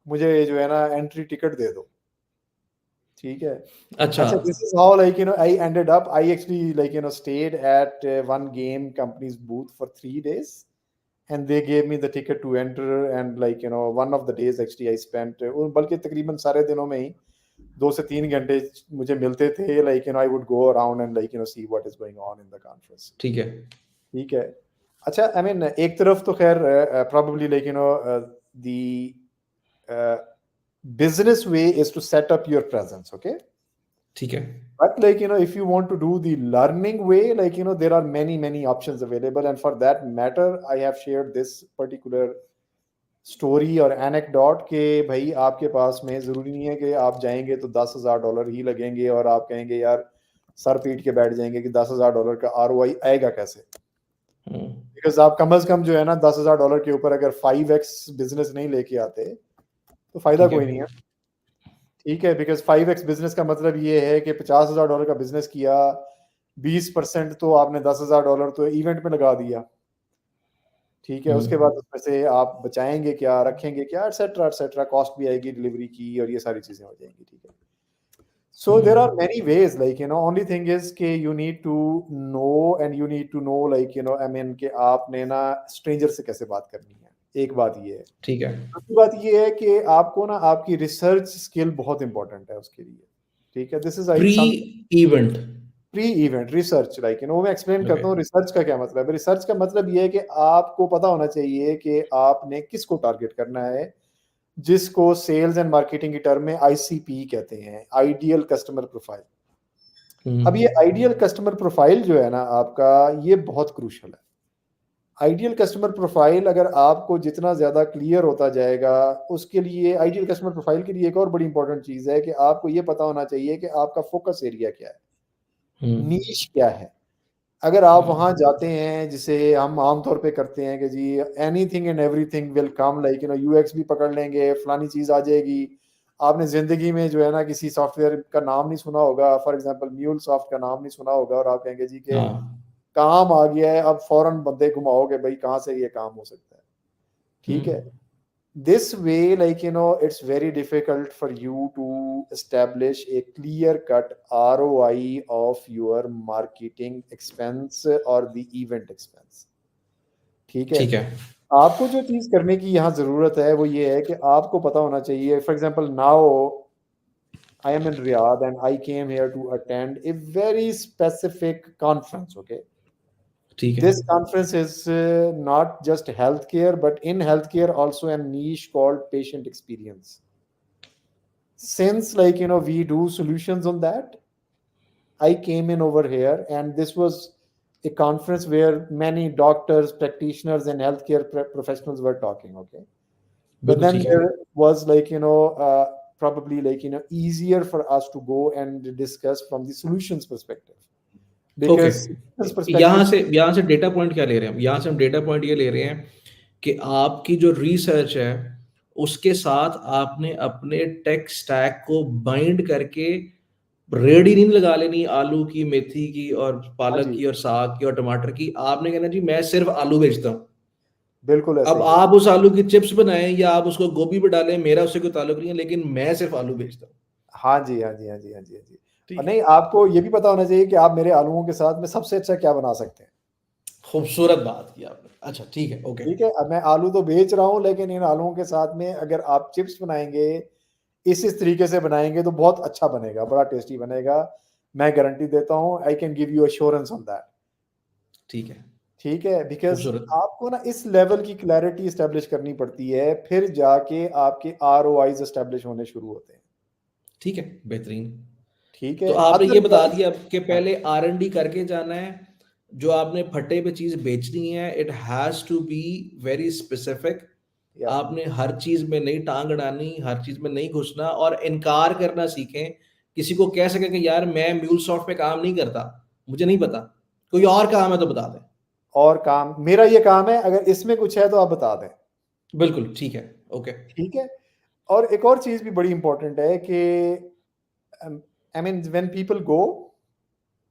मुझे जो है ना एंट्री टिकट दे दो, ठीक है।
अच्छा,
अच्छा, this is how like I ended up, I actually like stayed at one game companies booth for 3 days and they gave me the ticket to enter, and like one of the days actually I spent, बल्कि तकरीबन सारे दिनों में ही 2 से 3 घंटे मुझे मिलते थे, like I would go around and like see what is going on in the conference।
ठीक है,
ठीक है। अच्छा, आई मीन एक तरफ तो खैर probably like the business way is to set up your presence, okay,
ठीक है,
but like if you want to do the learning way, like there are many options available, and for that matter I have shared this particular story और anecdote के भाई आपके पास में जरूरी नहीं है कि आप जाएंगे तो $10,000 ही लगेंगे और आप कहेंगे यार सर पीट के बैठ जाएंगे कि $10,000 का आरओआई आएगा कैसे। बिकॉज आप कम अज कम जो है ना $10,000 के ऊपर अगर 5x बिजनेस नहीं लेके आते तो फायदा
ठीक है,
कोई नहीं है। ठीक है, बिकॉज 5x बिजनेस का मतलब ये है कि $50,000 का बिजनेस किया, 20% तो आपने $10,000 तो इवेंट में लगा दिया। ठीक है, उसके बाद उसमें से आप बचाएंगे क्या, रखेंगे क्या, एटसेट्रा, कॉस्ट भी आएगी डिलीवरी की और ये सारी चीजें हो जाएंगी। ठीक है, so there are many ways, like only thing is के you need to know, and you need to know like I mean कि आपने ना स्ट्रेंजर से कैसे बात करनी है। एक बात ये है।
ठीक है,
दूसरी बात ये है कि आपको ना आपकी रिसर्च स्किल बहुत इंपॉर्टेंट है उसके लिए। ठीक है, this is I
pre
some
event,
pre event research, like वो मैं एक्सप्लेन
ओके,
करता हूँ रिसर्च का क्या मतलब है। रिसर्च का मतलब ये है कि आपको पता होना चाहिए कि आपने किसको टारगेट करना है, जिसको सेल्स एंड मार्केटिंग की टर्म में आईसीपी कहते हैं, आइडियल कस्टमर प्रोफाइल। अब ये आइडियल कस्टमर प्रोफाइल जो है ना आपका, ये बहुत क्रूशल है। आइडियल कस्टमर प्रोफाइल अगर आपको जितना ज्यादा क्लियर होता जाएगा, उसके लिए आइडियल कस्टमर प्रोफाइल के लिए एक और बड़ी इंपॉर्टेंट चीज है कि आपको ये पता होना चाहिए कि आपका फोकस एरिया क्या है, नीश क्या है। अगर आप वहां जाते हैं, जिसे हम आमतौर पे करते हैं कि जी anything and everything will come, like UX भी पकड़ लेंगे, फलानी चीज आ जाएगी, आपने जिंदगी में जो है ना किसी सॉफ्टवेयर का नाम नहीं सुना होगा, फॉर एग्जांपल म्यूल सॉफ्ट का नाम नहीं सुना होगा, और आप कहेंगे जी के
हाँ
काम आ गया है, अब फौरन बंदे घुमाओगे भाई कहाँ से ये काम हो सकता है, ठीक है।
हम्म,
This way, like, it's very difficult for you to establish a clear cut ROI of your marketing expense or the event expense, ठीक है।
ठीक है
आपको जो चीज करने की यहाँ जरूरत है वो ये है कि आपको पता होना चाहिए, for example now I am in Riyadh and I came here to attend a very specific conference, okay.
ठीक है
This conference is not just healthcare, but in healthcare also a niche called patient experience. Since, like, we do solutions on that, I came in over here, and this was a conference where many doctors, practitioners, and healthcare professionals were talking. Okay, but
बिल्कुल
then
ठीक है
there was, like, probably, like, easier for us to go and discuss from the solutions perspective,
okay.
because solutions perspective.
यहाँ से data point क्या ले रहे हैं हम, यहाँ से हम डेटा पॉइंट ये ले रहे हैं कि आपकी जो रिसर्च है उसके साथ आपने अपने टेक स्टैक को बाइंड करके रेडी नहीं लगा लेनी आलू की, मेथी की और
हाँ
पालक
जी,
की और साग की और टमाटर की। आपने कहना जी मैं सिर्फ आलू बेचता हूँ।
बिल्कुल ऐसे
अब
ही है।
आप उस आलू की चिप्स बनाएं या आप उसको गोभी पे डालें, मेरा उससे कोई ताल्लुक नहीं है, लेकिन मैं सिर्फ आलू बेचता हूँ।
हाँ जी, हाँ जी, हाँ जी, हाँ जी, हाँ जी। और
ठीक है,
नहीं, आपको ये भी पता होना चाहिए कि आप मेरे आलूओं के साथ में सबसे अच्छा क्या बना सकते हैं,
खूबसूरत बात की आपने। अच्छा ठीक है, ओके।
ठीक है। अब मैं आलू तो बेच रहा हूँ, लेकिन इन आलूओं के साथ में अगर आप चिप्स बनाएंगे, इस तरीके से बनाएंगे तो बहुत अच्छा बनेगा, बड़ा टेस्टी बनेगा, मैं गारंटी देता हूँ। I can give you assurance on that,
ठीक है,
ठीक है। बिकॉज
खूबसूरत।
आपको ना इस लेवल की क्लैरिटी स्टैब्लिश करनी पड़ती है, फिर जाके आपके ROIs स्टैब्लिश होने शुरू होते हैं,
ठीक है, बेहतरीन।
ठीक
तो
है।
आपने ये बता
अदरवाइज,
दिया कि
हाँ,
पहले R&D करके जाना है। जो आपने फट्टे पे चीज बेचनी है, it has to be very specific.
या
आपने हर चीज में नहीं टांग अड़ानी, हर चीज में नहीं घुसना और इनकार करना सीखें। किसी को कह सके कि यार मैं म्यूलसॉफ्ट पे काम नहीं करता, मुझे नहीं पता, कोई और काम है तो बता दें।
और काम मेरा ये काम है, अगर इसमें कुछ है तो आप बता दें,
बिल्कुल ठीक है, ओके।
ठीक है। और एक और चीज भी बड़ी इंपॉर्टेंट है कि I mean when people go,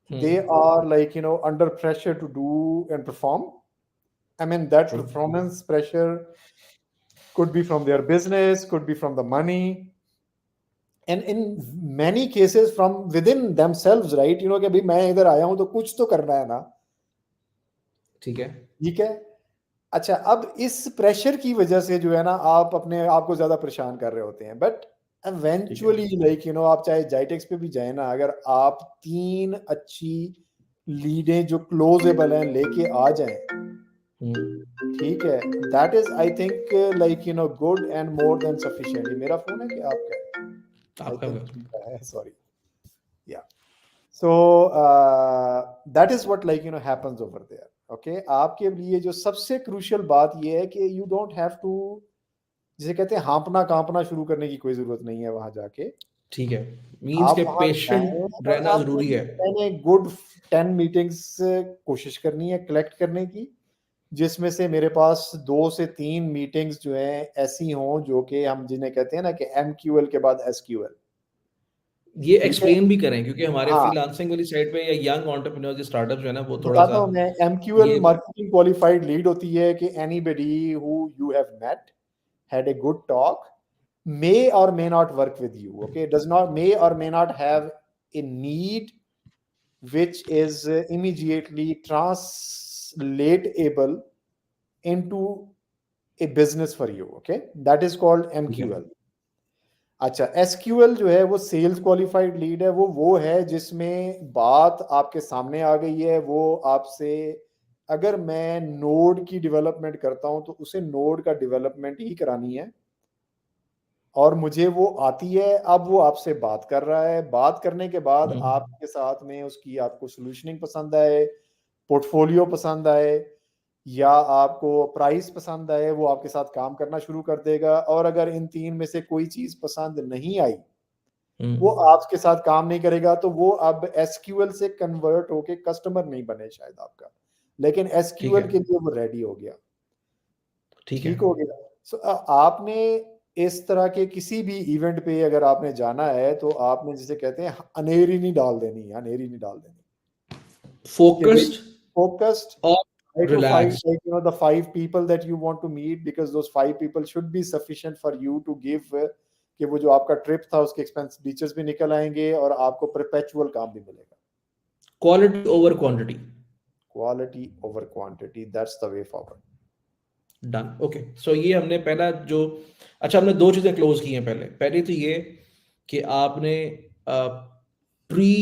they
hmm,
are like under pressure to do and perform. I mean that
true.
Performance pressure could be from their business, could be from the money, and in many cases from within themselves, right? कि भाई मैं इधर आया हूं तो कुछ तो करना है ना,
ठीक है,
ठीक है। अच्छा, अब इस प्रेशर की वजह से जो है ना आप अपने आप को ज्यादा परेशान कर रहे होते हैं, बट
ठीक है।
eventually, लाइक आप चाहे जाइटेक्स पे भी जाए ना, अगर आप 3 अच्छी लीडें जो क्लोजेबल हैं लेके आ जाएं,
हम्म,
ठीक है, that is I think like good and more than sufficient. ये मेरा फोन है कि आपका है? आई
आपका
थिंक
वक्त।
है, sorry, yeah. So that is what like happens over there, okay. आपके लिए जो सबसे क्रूशियल बात ये है कि यू डोंट हैव टू, जिसे कहते हैं हाँपना कांपना शुरू करने की कोई जरूरत नहीं है वहां जाके।
ठीक है, मींस
आप
के
वहां जाएं
पेशेंट
और
रहना
आपको
जरूरी है।
मैंने गुड 10 मीटिंग्स कोशिश करनी है कलेक्ट करने की, जिसमें से मेरे पास 2 से 3 मीटिंग्स जो हैं ऐसी हों जो कि हम जिन्हें कहते हैं ना कि MQL के बाद SQL,
ये
ठीक है।
एक्सप्लेन भी करें क्योंकि हमारे
हाँ,
फ्रीलांसिंग वाली साइड पे या यंग एंटरप्रेन्योर जो स्टार्टअप जो है ना वो थोड़ा
बताता
सा
हूँ मैं। MQL
ये।
मार्केटिंग क्वालिफाइड लीड होती है कि anybody who you have met, had a good talk, may or may not work with you, okay, does not, may or may not have a need which is immediately translatable into a business for you, okay, that is called
ठीक है,
MQL। अच्छा, SQL जो है वो sales qualified lead है, वो है जिसमें बात आपके सामने आ गई है, वो आपसे, अगर मैं नोड की डेवलपमेंट करता हूं तो उसे नोड का डेवलपमेंट ही करानी है, और मुझे वो आती है। अब वो आपसे बात कर रहा है, बात करने के बाद
हम्म,
आपके साथ में उसकी, आपको सोल्यूशनिंग पसंद आए, पोर्टफोलियो पसंद आए, या आपको प्राइस पसंद आए, वो आपके साथ काम करना शुरू कर देगा। और अगर इन 3 में से कोई चीज पसंद नहीं आई, वो
हम्म,
आपके साथ काम नहीं करेगा, तो वो अब SQL से कन्वर्ट होके कस्टमर नहीं बने शायद आपका, लेकिन
ठीक है,
SQL के लिए वो रेडी हो गया,
ठीक है,
ठीक हो गया। सो आपने इस तरह के किसी भी इवेंट पे अगर आपने जाना है तो आपने जिसे कहते हैं अनेरी नहीं डाल देनी, अनेरी नहीं डाल देनी कि भाई
फोकस्ड
फोकस्ड,
और
try to find
relaxed.
like the 5 people that you want to meet, because those 5 people should be sufficient for you to give कि वो जो आपका ट्रिप था उसके एक्सपेंडिचर्स भी निकल आएंगे और आपको परपेचुअल काम भी मिलेगा.
Quality over quantity.
Quality over quantity, that's the way forward.
Done. Okay, so ये हमने पहला जो, अच्छा हमने दो चीजें क्लोज की हैं. पहले पहली तो ये कि आपने प्री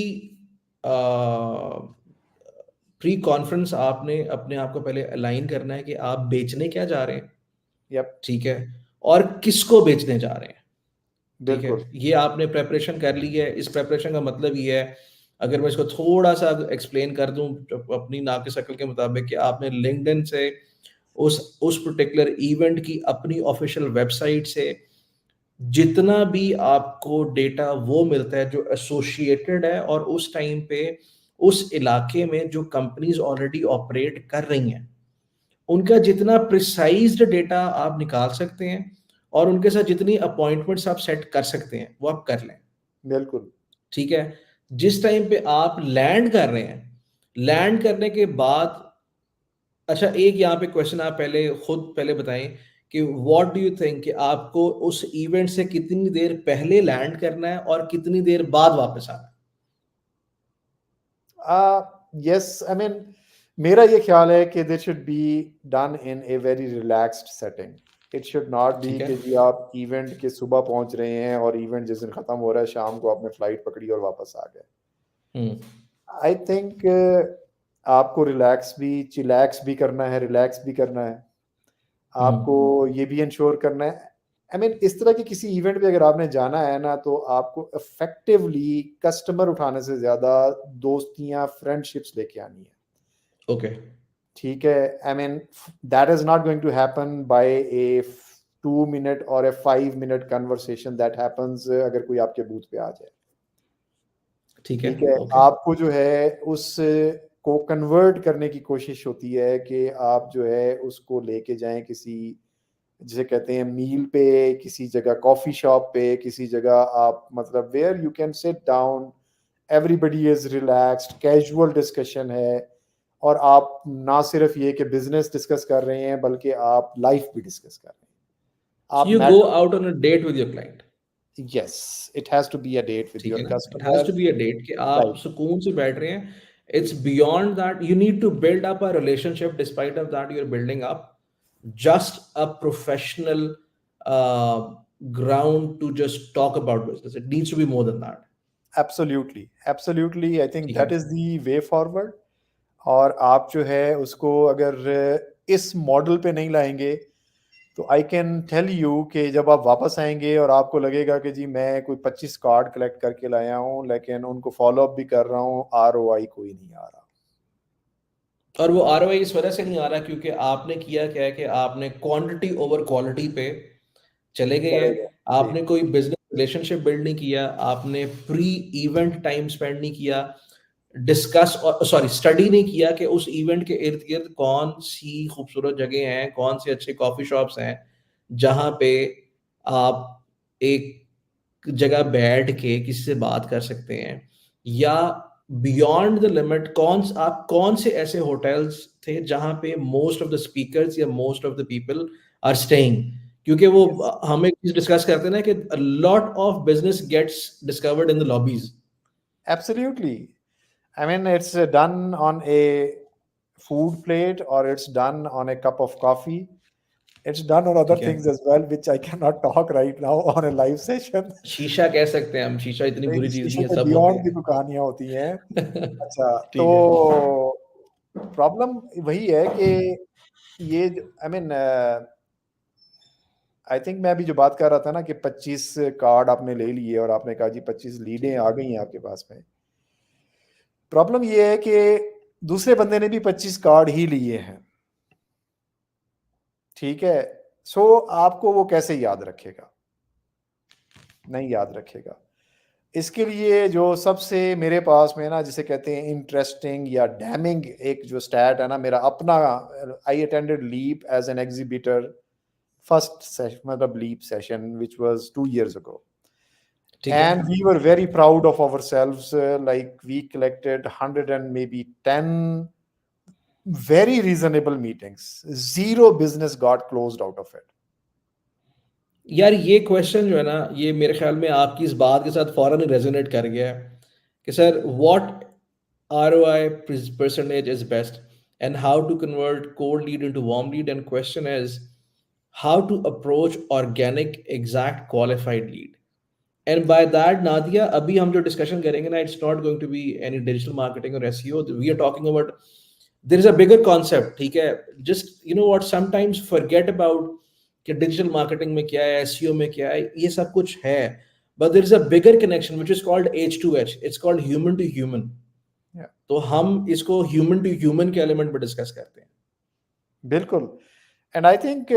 प्री कॉन्फ्रेंस आपने अपने आप को पहले अलाइन करना है कि आप बेचने क्या जा रहे हैं.
यप,
ठीक है. और किसको बेचने जा रहे हैं. ठीक है,
बिल्कुल.
ये आपने प्रेपरेशन कर ली है. इस प्रेपरेशन का मतलब ये है, अगर मैं इसको थोड़ा सा एक्सप्लेन कर दूं अपनी नाक की शक्ल के मुताबिक, कि आपने लिंक्डइन से उस पर्टिकुलर इवेंट की अपनी ऑफिशियल वेबसाइट से जितना भी आपको डेटा वो मिलता है जो एसोसिएटेड है, और उस टाइम पे उस इलाके में जो कंपनीज ऑलरेडी ऑपरेट कर रही हैं, उनका जितना प्रिसाइज्ड डेटा आप निकाल सकते हैं और उनके साथ जितनी अपॉइंटमेंट्स आप सेट कर सकते हैं वो आप कर लें.
बिल्कुल.
ठीक है. जिस टाइम पे आप लैंड कर रहे हैं, लैंड करने के बाद, अच्छा एक यहाँ पे क्वेश्चन आप पहले खुद पहले बताएं कि व्हाट डू यू थिंक कि आपको उस इवेंट से कितनी देर पहले लैंड करना है और कितनी देर बाद वापस आना है.
यस, आई मीन मेरा ये ख्याल है कि this should be done in a very relaxed setting. It should not be
ठीक है.
कि जी आप इवेंट के सुबह पहुंच रहे हैं और इवेंट जिस दिन खत्म हो रहा है शाम को आपने फ्लाइट पकड़ी और वापस आ गए.
हम्म.
आई थिंक आपको रिलैक्स भी, चिलैक्स भी करना है, रिलैक्स भी करना है. आपको ये भी इंश्योर करना है, आई मीन इस तरह के किसी इवेंट पे अगर आपने जाना है ना तो आपको इफेक्टिवली कस्टमर उठाने से ज्यादा दोस्तियां, फ्रेंडशिप्स लेके आनी है.
ओके.
ठीक है, I mean that is not going to happen by a 2 minute और a 5 minute conversation that happens अगर कोई आपके बूथ पे आ जाए.
ठीक है.
ठीक है,
ओके.
आपको जो है उस को कन्वर्ट करने की कोशिश होती है कि आप जो है उसको लेके जाएं किसी, जिसे कहते हैं मील पे, किसी जगह कॉफी शॉप पे, किसी जगह आप मतलब where you can sit down, everybody is relaxed, casual discussion है, और आप ना सिर्फ ये कि बिजनेस डिस्कस कर रहे हैं बल्कि आप लाइफ भी डिस्कस कर रहे हैं.
So
आप
you go
matter,
out on a date with your client.
Yes, it has to be a date with
ठीक है
योर
ना. It has
customer.
To be a date कि आप
राइट,
सुकून से बैठ रहे हैं. It's beyond that you need to build up a relationship. Despite of that you are building up just a professional ground to just talk about business. It needs to be more than that.
Absolutely, absolutely, I think
ठीक है.
That is the way forward. और आप जो है उसको अगर इस model पे नहीं लाएंगे तो आई कैन टेल यू कि जब आप वापस आएंगे और आपको लगेगा कि जी मैं कोई 25 कार्ड कलेक्ट करके लाया हूँ लेकिन उनको फॉलो अप भी कर रहा हूँ, आरओआई कोई नहीं आ रहा.
और वो आरओआई इस वजह से नहीं आ रहा क्योंकि आपने किया क्या है कि आपने क्वांटिटी ओवर क्वालिटी पे चले गए हैं.
चलेगा जी.
आपने कोई बिजनेस रिलेशनशिप बिल्ड नहीं किया. आपने प्री इवेंट टाइम स्पेंड नहीं किया. डिस्कस और सॉरी स्टडी नहीं किया कि उस इवेंट के इर्द गिर्द कौन सी खूबसूरत जगह हैं, कौन से अच्छे कॉफी शॉप्स हैं जहां पे आप एक जगह बैठ के किसी से बात कर सकते हैं, या बियॉन्ड द लिमिट आप कौन से ऐसे होटल्स थे जहां पे मोस्ट ऑफ द स्पीकर्स या most of the people are staying. क्योंकि वो
Yes.
हम एक चीज डिस्कस करते हैं ना कि lot of business gets discovered in the lobbies.
Absolutely. I mean, it's done on a food plate or it's done on a cup of coffee. It's done on other
ठीक है.
things as well, which I cannot talk right now on a live session.
शीशा कह सकते हैं हम. शीशा इतनी
नहीं,
बुरी चीज नहीं
शीशे
है,
के
सब होते
बियॉन्ड भी
हैं.
तो कहानियां होती हैं. अच्छा, तो
ठीक है.
प्रॉब्लम वही है कि ये आई मीन आई थिंक मैं अभी जो बात कर रहा था ना कि 25 कार्ड आपने ले लिए और आपने कहा जी 25 लीडें आ गई हैं आपके पास में. प्रॉब्लम ये है कि दूसरे बंदे ने भी 25 कार्ड ही लिए हैं. ठीक है, सो आपको वो कैसे याद रखेगा? नहीं याद रखेगा. इसके लिए जो सबसे मेरे पास में ना जिसे कहते हैं इंटरेस्टिंग या डैमिंग एक जो स्टैट है ना मेरा अपना, I attended Leap as an exhibitor first session, मतलब leap session, which was 2 years ago.
ठीक है.
And we were very proud of ourselves. Like we collected 100 and maybe 10 very reasonable meetings. Zero business got closed out of it.
यार ये question जो है ना, ये मेरे ख्याल में आपकी इस बात के साथ फौरन ही रेजोनेट कर गया है कि sir what ROI percentage is best and how to convert cold lead into warm lead, and question is how to approach organic exact qualified lead. And by that, Nadia, अभी हम जो discussion करेंगे ना, it's not going to be any digital marketing or SEO. We are talking about, there is a bigger concept, ठीक है? Just you know what, sometimes forget about कि digital marketing में क्या है, SEO में क्या है, ये सब कुछ है. But there is a bigger connection which is called H2H. It's called human to human.
Yeah.
तो हम इसको ह्यूमन टू ह्यूमन के एलिमेंट पर डिस्कस करते हैं.
बिल्कुल. एंड आई थिंक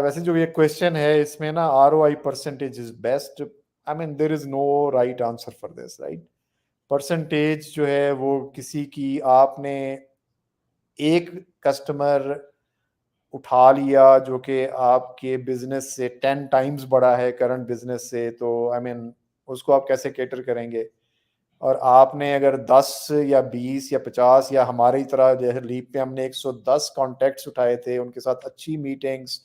वैसे जो ये क्वेश्चन है इसमें ना ROI percentage is best. I mean there is no right answer for this, right? Percentage जो है वो किसी की, आपने एक कस्टमर उठा लिया जो कि आपके बिजनेस से 10 टाइम्स बड़ा है करंट बिजनेस से, तो आई मीन उसको आप कैसे कैटर करेंगे? और आपने अगर 10 या 20 या 50 या हमारी तरह जैसे लीप पे हमने 110 कॉन्टैक्ट्स उठाए थे, उनके साथ अच्छी मीटिंग्स,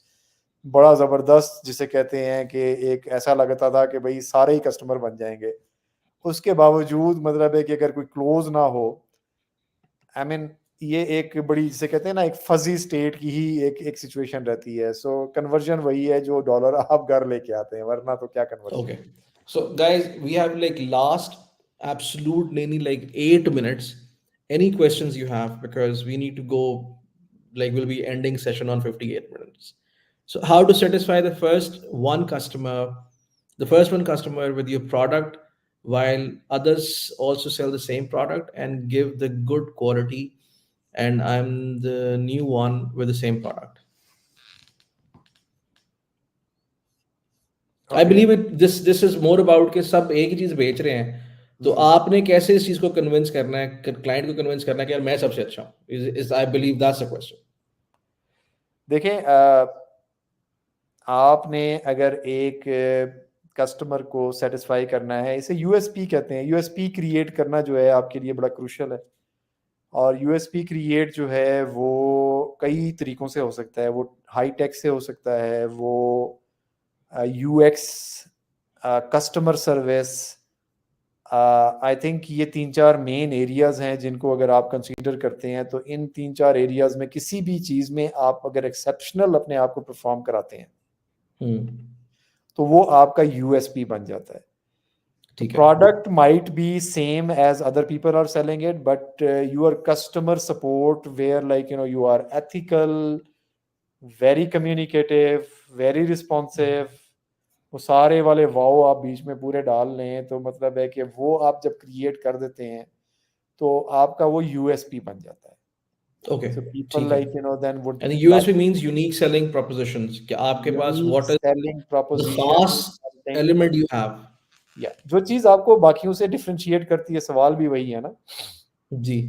बड़ा ज़बरदस्त जिसे कहते हैं कि एक ऐसा लगता था कि भाई सारे ही कस्टमर बन जाएंगे, उसके बावजूद मतलब है कि अगर कोई क्लोज ना हो, आई मीन ये एक बड़ी जिसे कहते हैं ना एक फजी स्टेट की ही एक सिचुएशन रहती है. सो कन्वर्जन वही है जो डॉलर आप घर लेके आते हैं, वरना तो क्या conversion.
Okay. So guys, we have like last absolute nearly like 8 minutes. Any questions you have, because we need to go, like we'll be ending session on 58 minutes. So how to satisfy the first one customer with your product while others also sell the same product and give the good quality, and I'm the new one with the same product. I
Okay.
Believe it, this is more about कि सब एक ही चीज बेच रहे हैं, तो आपने कैसे इस चीज को कन्विंस करना है, क्लाइंट को कन्विंस करना है कि यार मैं सबसे अच्छा हूँ. Is I believe that's the question.
देखें, आपने अगर एक कस्टमर को सेटिस्फाई करना है, इसे यूएसपी कहते हैं. यूएसपी क्रिएट करना जो है आपके लिए बड़ा क्रूशियल है. और यूएसपी क्रिएट जो है वो कई तरीकों से हो सकता है. वो हाई टेक से हो सकता है, वो UX, customer service, I think ये 3-4 मेन एरियाज हैं जिनको अगर आप कंसीडर करते हैं, तो इन 3-4 एरियाज में किसी भी चीज़ में आप अगर एक्सेप्शनल अपने आप को परफॉर्म कराते हैं तो वो आपका यूएसपी बन जाता है. The product might be same as other people are selling it, but your customer support, where like you are ethical, very communicative, very responsive, वो सारे वाले वाओ आप बीच में पूरे डाल लें, तो मतलब है कि वो आप जब क्रिएट कर देते हैं तो आपका वो यूएसपी बन जाता है.
ओके,
So people
ठीक है.
like then would
and
like
USP means unique selling propositions, कि आपके पास
unique
what is
selling
the
proposition,
खास एलिमेंट यू हैव.
या जो चीज आपको बाकियों से डिफरेंशिएट करती है. सवाल भी वही है ना
जी.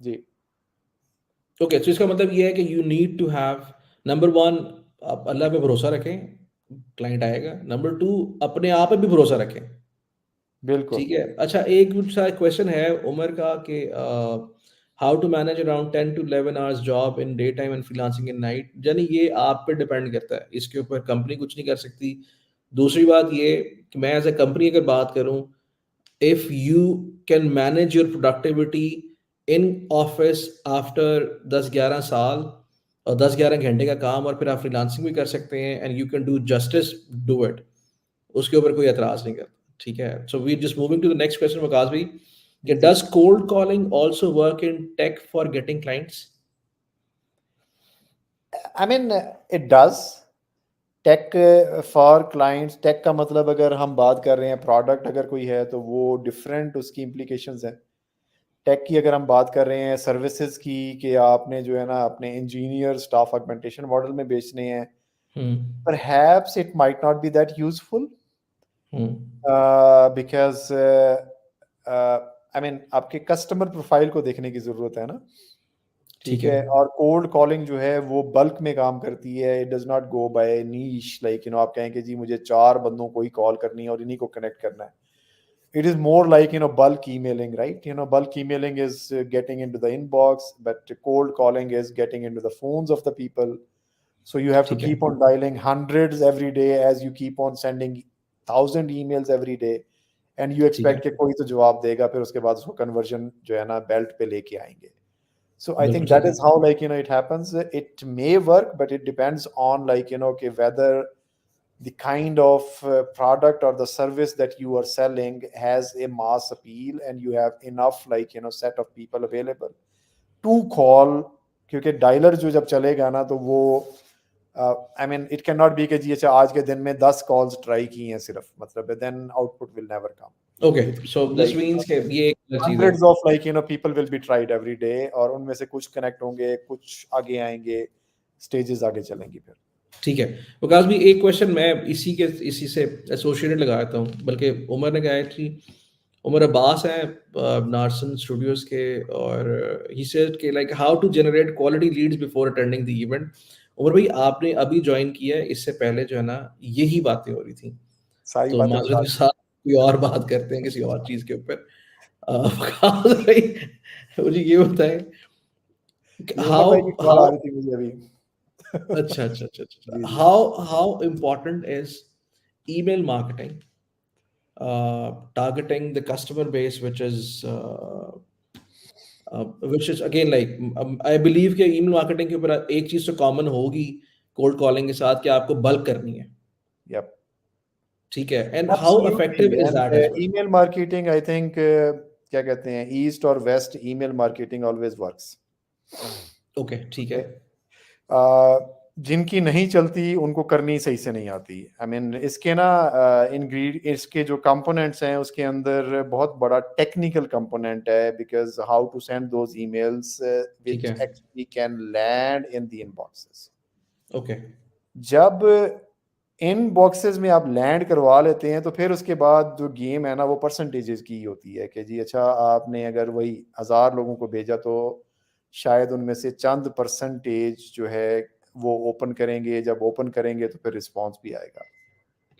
जी.
ओके, तो इसका मतलब ये है कि you need to have, number one, आप अल्लाह पे भरोसा रखें, क्लाइंट आएगा. नंबर टू, अपने आप पे भी भरोसा रखें.
बिल्कुल.
ठीक है. अच्छा, एक सा क्वेश्चन है उमर का कि how to manage around 10 to 11 hours job in day time and freelancing in night. यानी ये आप पे डिपेंड करता है, इसके ऊपर कंपनी कुछ नहीं कर सकती. दूसरी बात ये कि मैं एज ए कंपनी अगर बात करूं, if you can manage your productivity in office after 10-11 साल और 10-11 घंटे का काम, और फिर आप फ्रीलांसिंग भी कर सकते हैं and you can do justice, do it. उसके ऊपर कोई एतराज नहीं करता. ठीक है. So we just moving to the next question, Waqas भाई, कि does cold calling also work in tech for getting clients?
I mean it does. Tech for clients, tech का मतलब अगर हम बात कर रहे हैं प्रोडक्ट अगर कोई है तो वो डिफरेंट उसकी इम्प्लीकेशंस है. टेक की अगर हम बात कर रहे हैं सर्विसेज की, कि आपने जो है ना अपने इंजीनियर स्टाफ ऑगमेंटेशन मॉडल में बेचने हैं, perhaps it might not be that useful because I mean आपके कस्टमर प्रोफाइल को देखने की जरूरत है ना. ठीक
ठीक है,
है। और कोल्ड कॉलिंग जो है वो बल्क में काम करती है, it does not go by niche, like आप कहें कि जी मुझे 4 बंदों को ही कॉल करनी है और इन्हीं को कनेक्ट करना है। It is more like bulk emailing, right? Bulk emailing is getting into the inbox, but cold calling is getting into the phones of the people. So you have to
ठीक है,
keep on dialing hundreds every day as you keep on sending 1,000 emails every day, and you
ठीक है,
expect कि कोई तो जवाब देगा, फिर उसके बाद उसको कन्वर्जन जो है ना बेल्ट पे लेके आएंगे. So I
बिल्कुल
think that
सही।
is how it happens. It may work, but it depends on okay, whether the kind of product or the service that you are selling has a mass appeal and you have enough set of people available to call. क्योंकि dialer जो जब चलेगा ना तो वो आई mean it can not be कि जी अच्छा आज के दिन में 10 कॉल्स ट्राई की हैं सिर्फ, मतलब then output will never come.
Okay,
it
so this
like
means कि ये एक अलग चीज़ है।
hundreds of people will be tried every day और उनमें से कुछ कनेक्ट होंगे, कुछ आगे आएंगे, स्टेजेस आगे चलेंगी फिर.
ठीक है, विकास भी एक क्वेश्चन मैं इसी से एसोसिएटेड लगा देता हूँ, बल्कि उमर ने कहा है कि उमर अब्बास हैं नार्सन स्टूडियोज़ के, और ही सेड कि like how to generate quality leads before attending the event. Umar भाई आपने अभी जॉइन किया है, इससे पहले जो है ना यही बातें हो रही थी,
सारी
तो
बातें
माज़रत
बता
के
दी.
साथ कोई और बात करते हैं किसी और चीज़ के ऊपर। विकास भाई मुझे ये बताएं
ये उमर
हाउ
भाई की कॉल आ
हाउ
रही थी मुझे अभी.
अच्छा, अच्छा, अच्छा, अच्छा,
जी जी.
how important is email marketing, targeting the customer base, which is again like I believe कि email marketing के ऊपर एक चीज़ तो कॉमन होगी cold calling के साथ कि आपको बल्क करनी है,
Yep.
ठीक है, and how effective
Absolutely.
is
And
that as well?
email marketing, I think, क्या कहते हैं, ईस्ट और west email marketing always works.
Okay, ठीक है,
Okay. जिनकी नहीं चलती उनको करनी सही से नहीं आती. आई मीन इसके ना इसके जो कंपोनेंट्स हैं उसके अंदर बहुत बड़ा टेक्निकल कंपोनेंट है, because how to send those emails
ठीक
व्हिच
है,
actually can land in the inboxes.
Okay,
जब इन बॉक्सेस में आप लैंड करवा लेते हैं तो फिर उसके बाद जो गेम है ना वो परसेंटेजेस की होती है कि जी अच्छा आपने अगर वही 1,000 लोगों को भेजा तो शायद उनमें से चंद परसेंटेज जो है वो ओपन करेंगे, जब ओपन करेंगे तो फिर रिस्पॉन्स भी आएगा.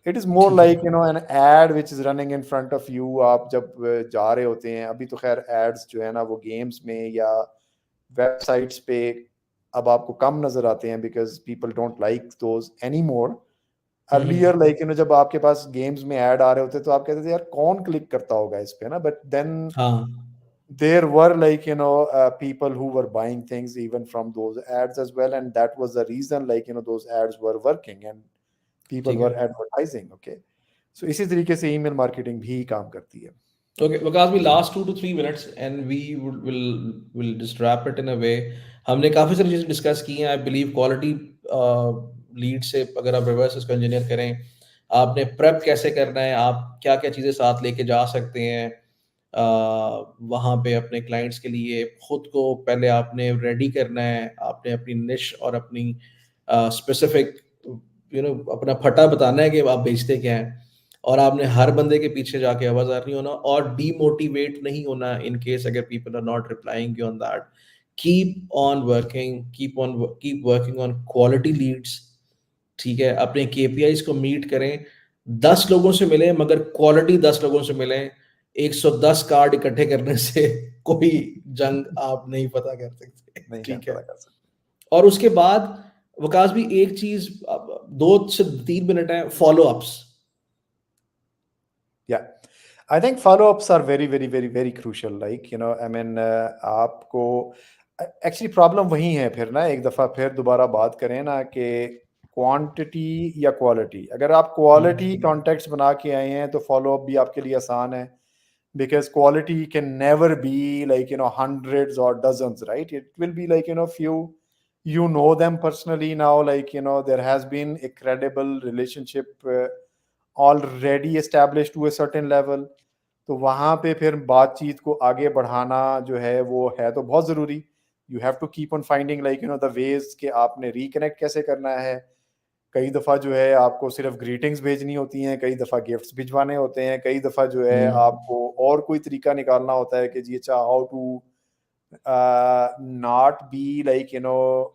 इट इज़ मोर
ठीक है,
like an ad which is running in front of you. आप जब जा रहे होते हैं, अभी तो खैर एड्स जो है ना वो गेम्स में या वेबसाइट्स पे अब आपको कम नजर आते हैं because people don't like those any more. Earlier like जब आपके पास गेम्स में ऐड आ रहे होते तो आप कहते थे यार कौन क्लिक करता होगा इस पे ना, बट देन
हाँ,
there were people who were buying things even from those ads as well, and that was the reason those ads were working and people
ठीक है।
were advertising. Okay, so इसी तरीके से ईमेल मार्केटिंग भी काम करती है.
Okay, because we last 2 to 3 minutes and we will just wrap it in a way. हमने काफी सारी चीजें डिस्कस की हैं। आई बिलीव क्वालिटी लीड से अगर आप रिवर्स इसको इंजीनियर करें, आपने प्रेप कैसे करना है, आप क्या क्या चीजें साथ लेके जा सकते हैं वहाँ पे अपने क्लाइंट्स के लिए, खुद को पहले आपने रेडी करना है, आपने अपनी निश और अपनी स्पेसिफिक अपना फटा बताना है कि आप बेचते क्या हैं, और आपने हर बंदे के पीछे जाके आवाज़ार नहीं होना और डीमोटिवेट नहीं होना इन केस अगर people are not replying you on that. Keep working on quality leads, ठीक है? अपने केपीआईज़ को मीट करें, 10 लोगों से मिलें मगर क्वालिटी 10 लोगों से मिलें। 110 कार्ड इकट्ठे करने से कोई जंग आप नहीं पता कर सकते,
नहीं क्या
ठीक है?
पता कर सकते.
और उसके बाद वकास भी एक चीज़ 2 से 3 मिनट है, follow-ups.
Yeah, I think follow-ups are very, very, very, very crucial. I mean, आपको एक्चुअली प्रॉब्लम वही है फिर ना, एक दफ़ा फिर दोबारा बात करें ना कि क्वांटिटी या क्वालिटी. अगर आप क्वालिटी
हुँ,
कॉन्टेक्ट्स बना के आए हैं तो फॉलो-अप भी आपके लिए आसान है, because quality can never be hundreds or dozens, right? It will be few. You know them personally now, there has been a credible relationship already established to a certain level. तो वहाँ पे फिर बातचीत को आगे बढ़ाना जो है वो है तो बहुत ज़रूरी. You have to keep on finding the ways कि आपने रिकनेक्ट कैसे करना है. कई दफ़ा जो है आपको सिर्फ ग्रीटिंग्स भेजनी होती हैं, कई दफ़ा गिफ्ट्स भिजवाने होते हैं, कई दफ़ा जो है
हुँ,
आपको और कोई तरीका निकालना होता है कि जी अच्छा how to not be like,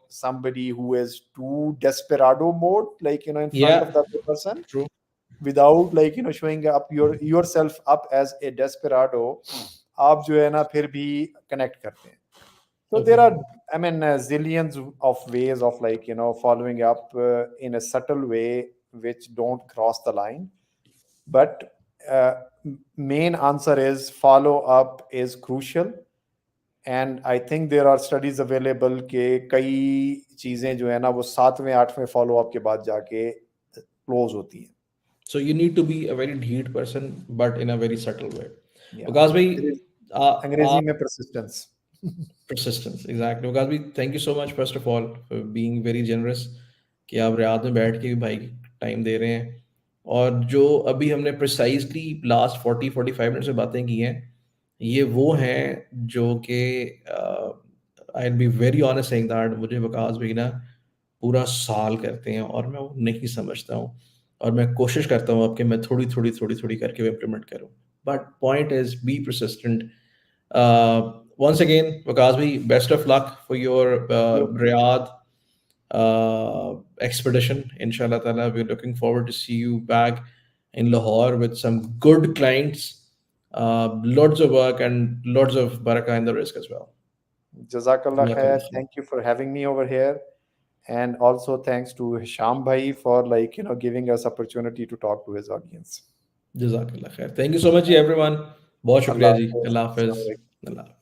somebody who is too desperado mode, like, in front of
Yeah,
the other person,
true.
without like, showing up yourself up as a desperado. आप जो है ना फिर भी connect करते हैं. So there
Okay.
are, I mean, zillions of ways of like, following up in a subtle way, which don't cross the line. But main answer is follow up is crucial. And I think there are studies available कि कई चीजें जो है ना वो 7वें 8वें follow up के बाद जाके क्लोज होती हैं.
So you need to be a very dheet person, but in a very subtle way.
Yeah.
Because bhai,
अंग्रेजी में persistence.
persistence, exactly. Because bhai, thank you so much first of all for being very generous कि आप Riyadh में बैठ के भी भाई time दे रहे हैं. और जो अभी हमने प्रिसाइजली लास्ट 40-45 मिनट से बातें की हैं, ये वो हैं जो कि I be very honest saying that मुझे वकास भाई ना पूरा साल करते हैं और मैं वो नहीं समझता हूँ. और मैं कोशिश करता हूँ अब कि मैं थोड़ी थोड़ी करके इम्प्लीमेंट करूँ. But point is be persistent. Once again, Waqas bhai, best of luck for your Riyadh expedition. Inshallah ta'ala, we're looking forward to see you back in Lahore with some good clients, lots of work and lots of barakah in the risk as well.
Jazakallah khair.
Jazakallah khair.
Thank you for having me over here. And also thanks to Hisham bhai for like, giving us opportunity to talk to his audience.
Jazakallah khair. Thank you so much, ji, everyone. बहुत शुक्रिया
Allah
जी.
Hafiz.
अल्लाह हाफिज.
Assalamu alaikum.
अल्लाह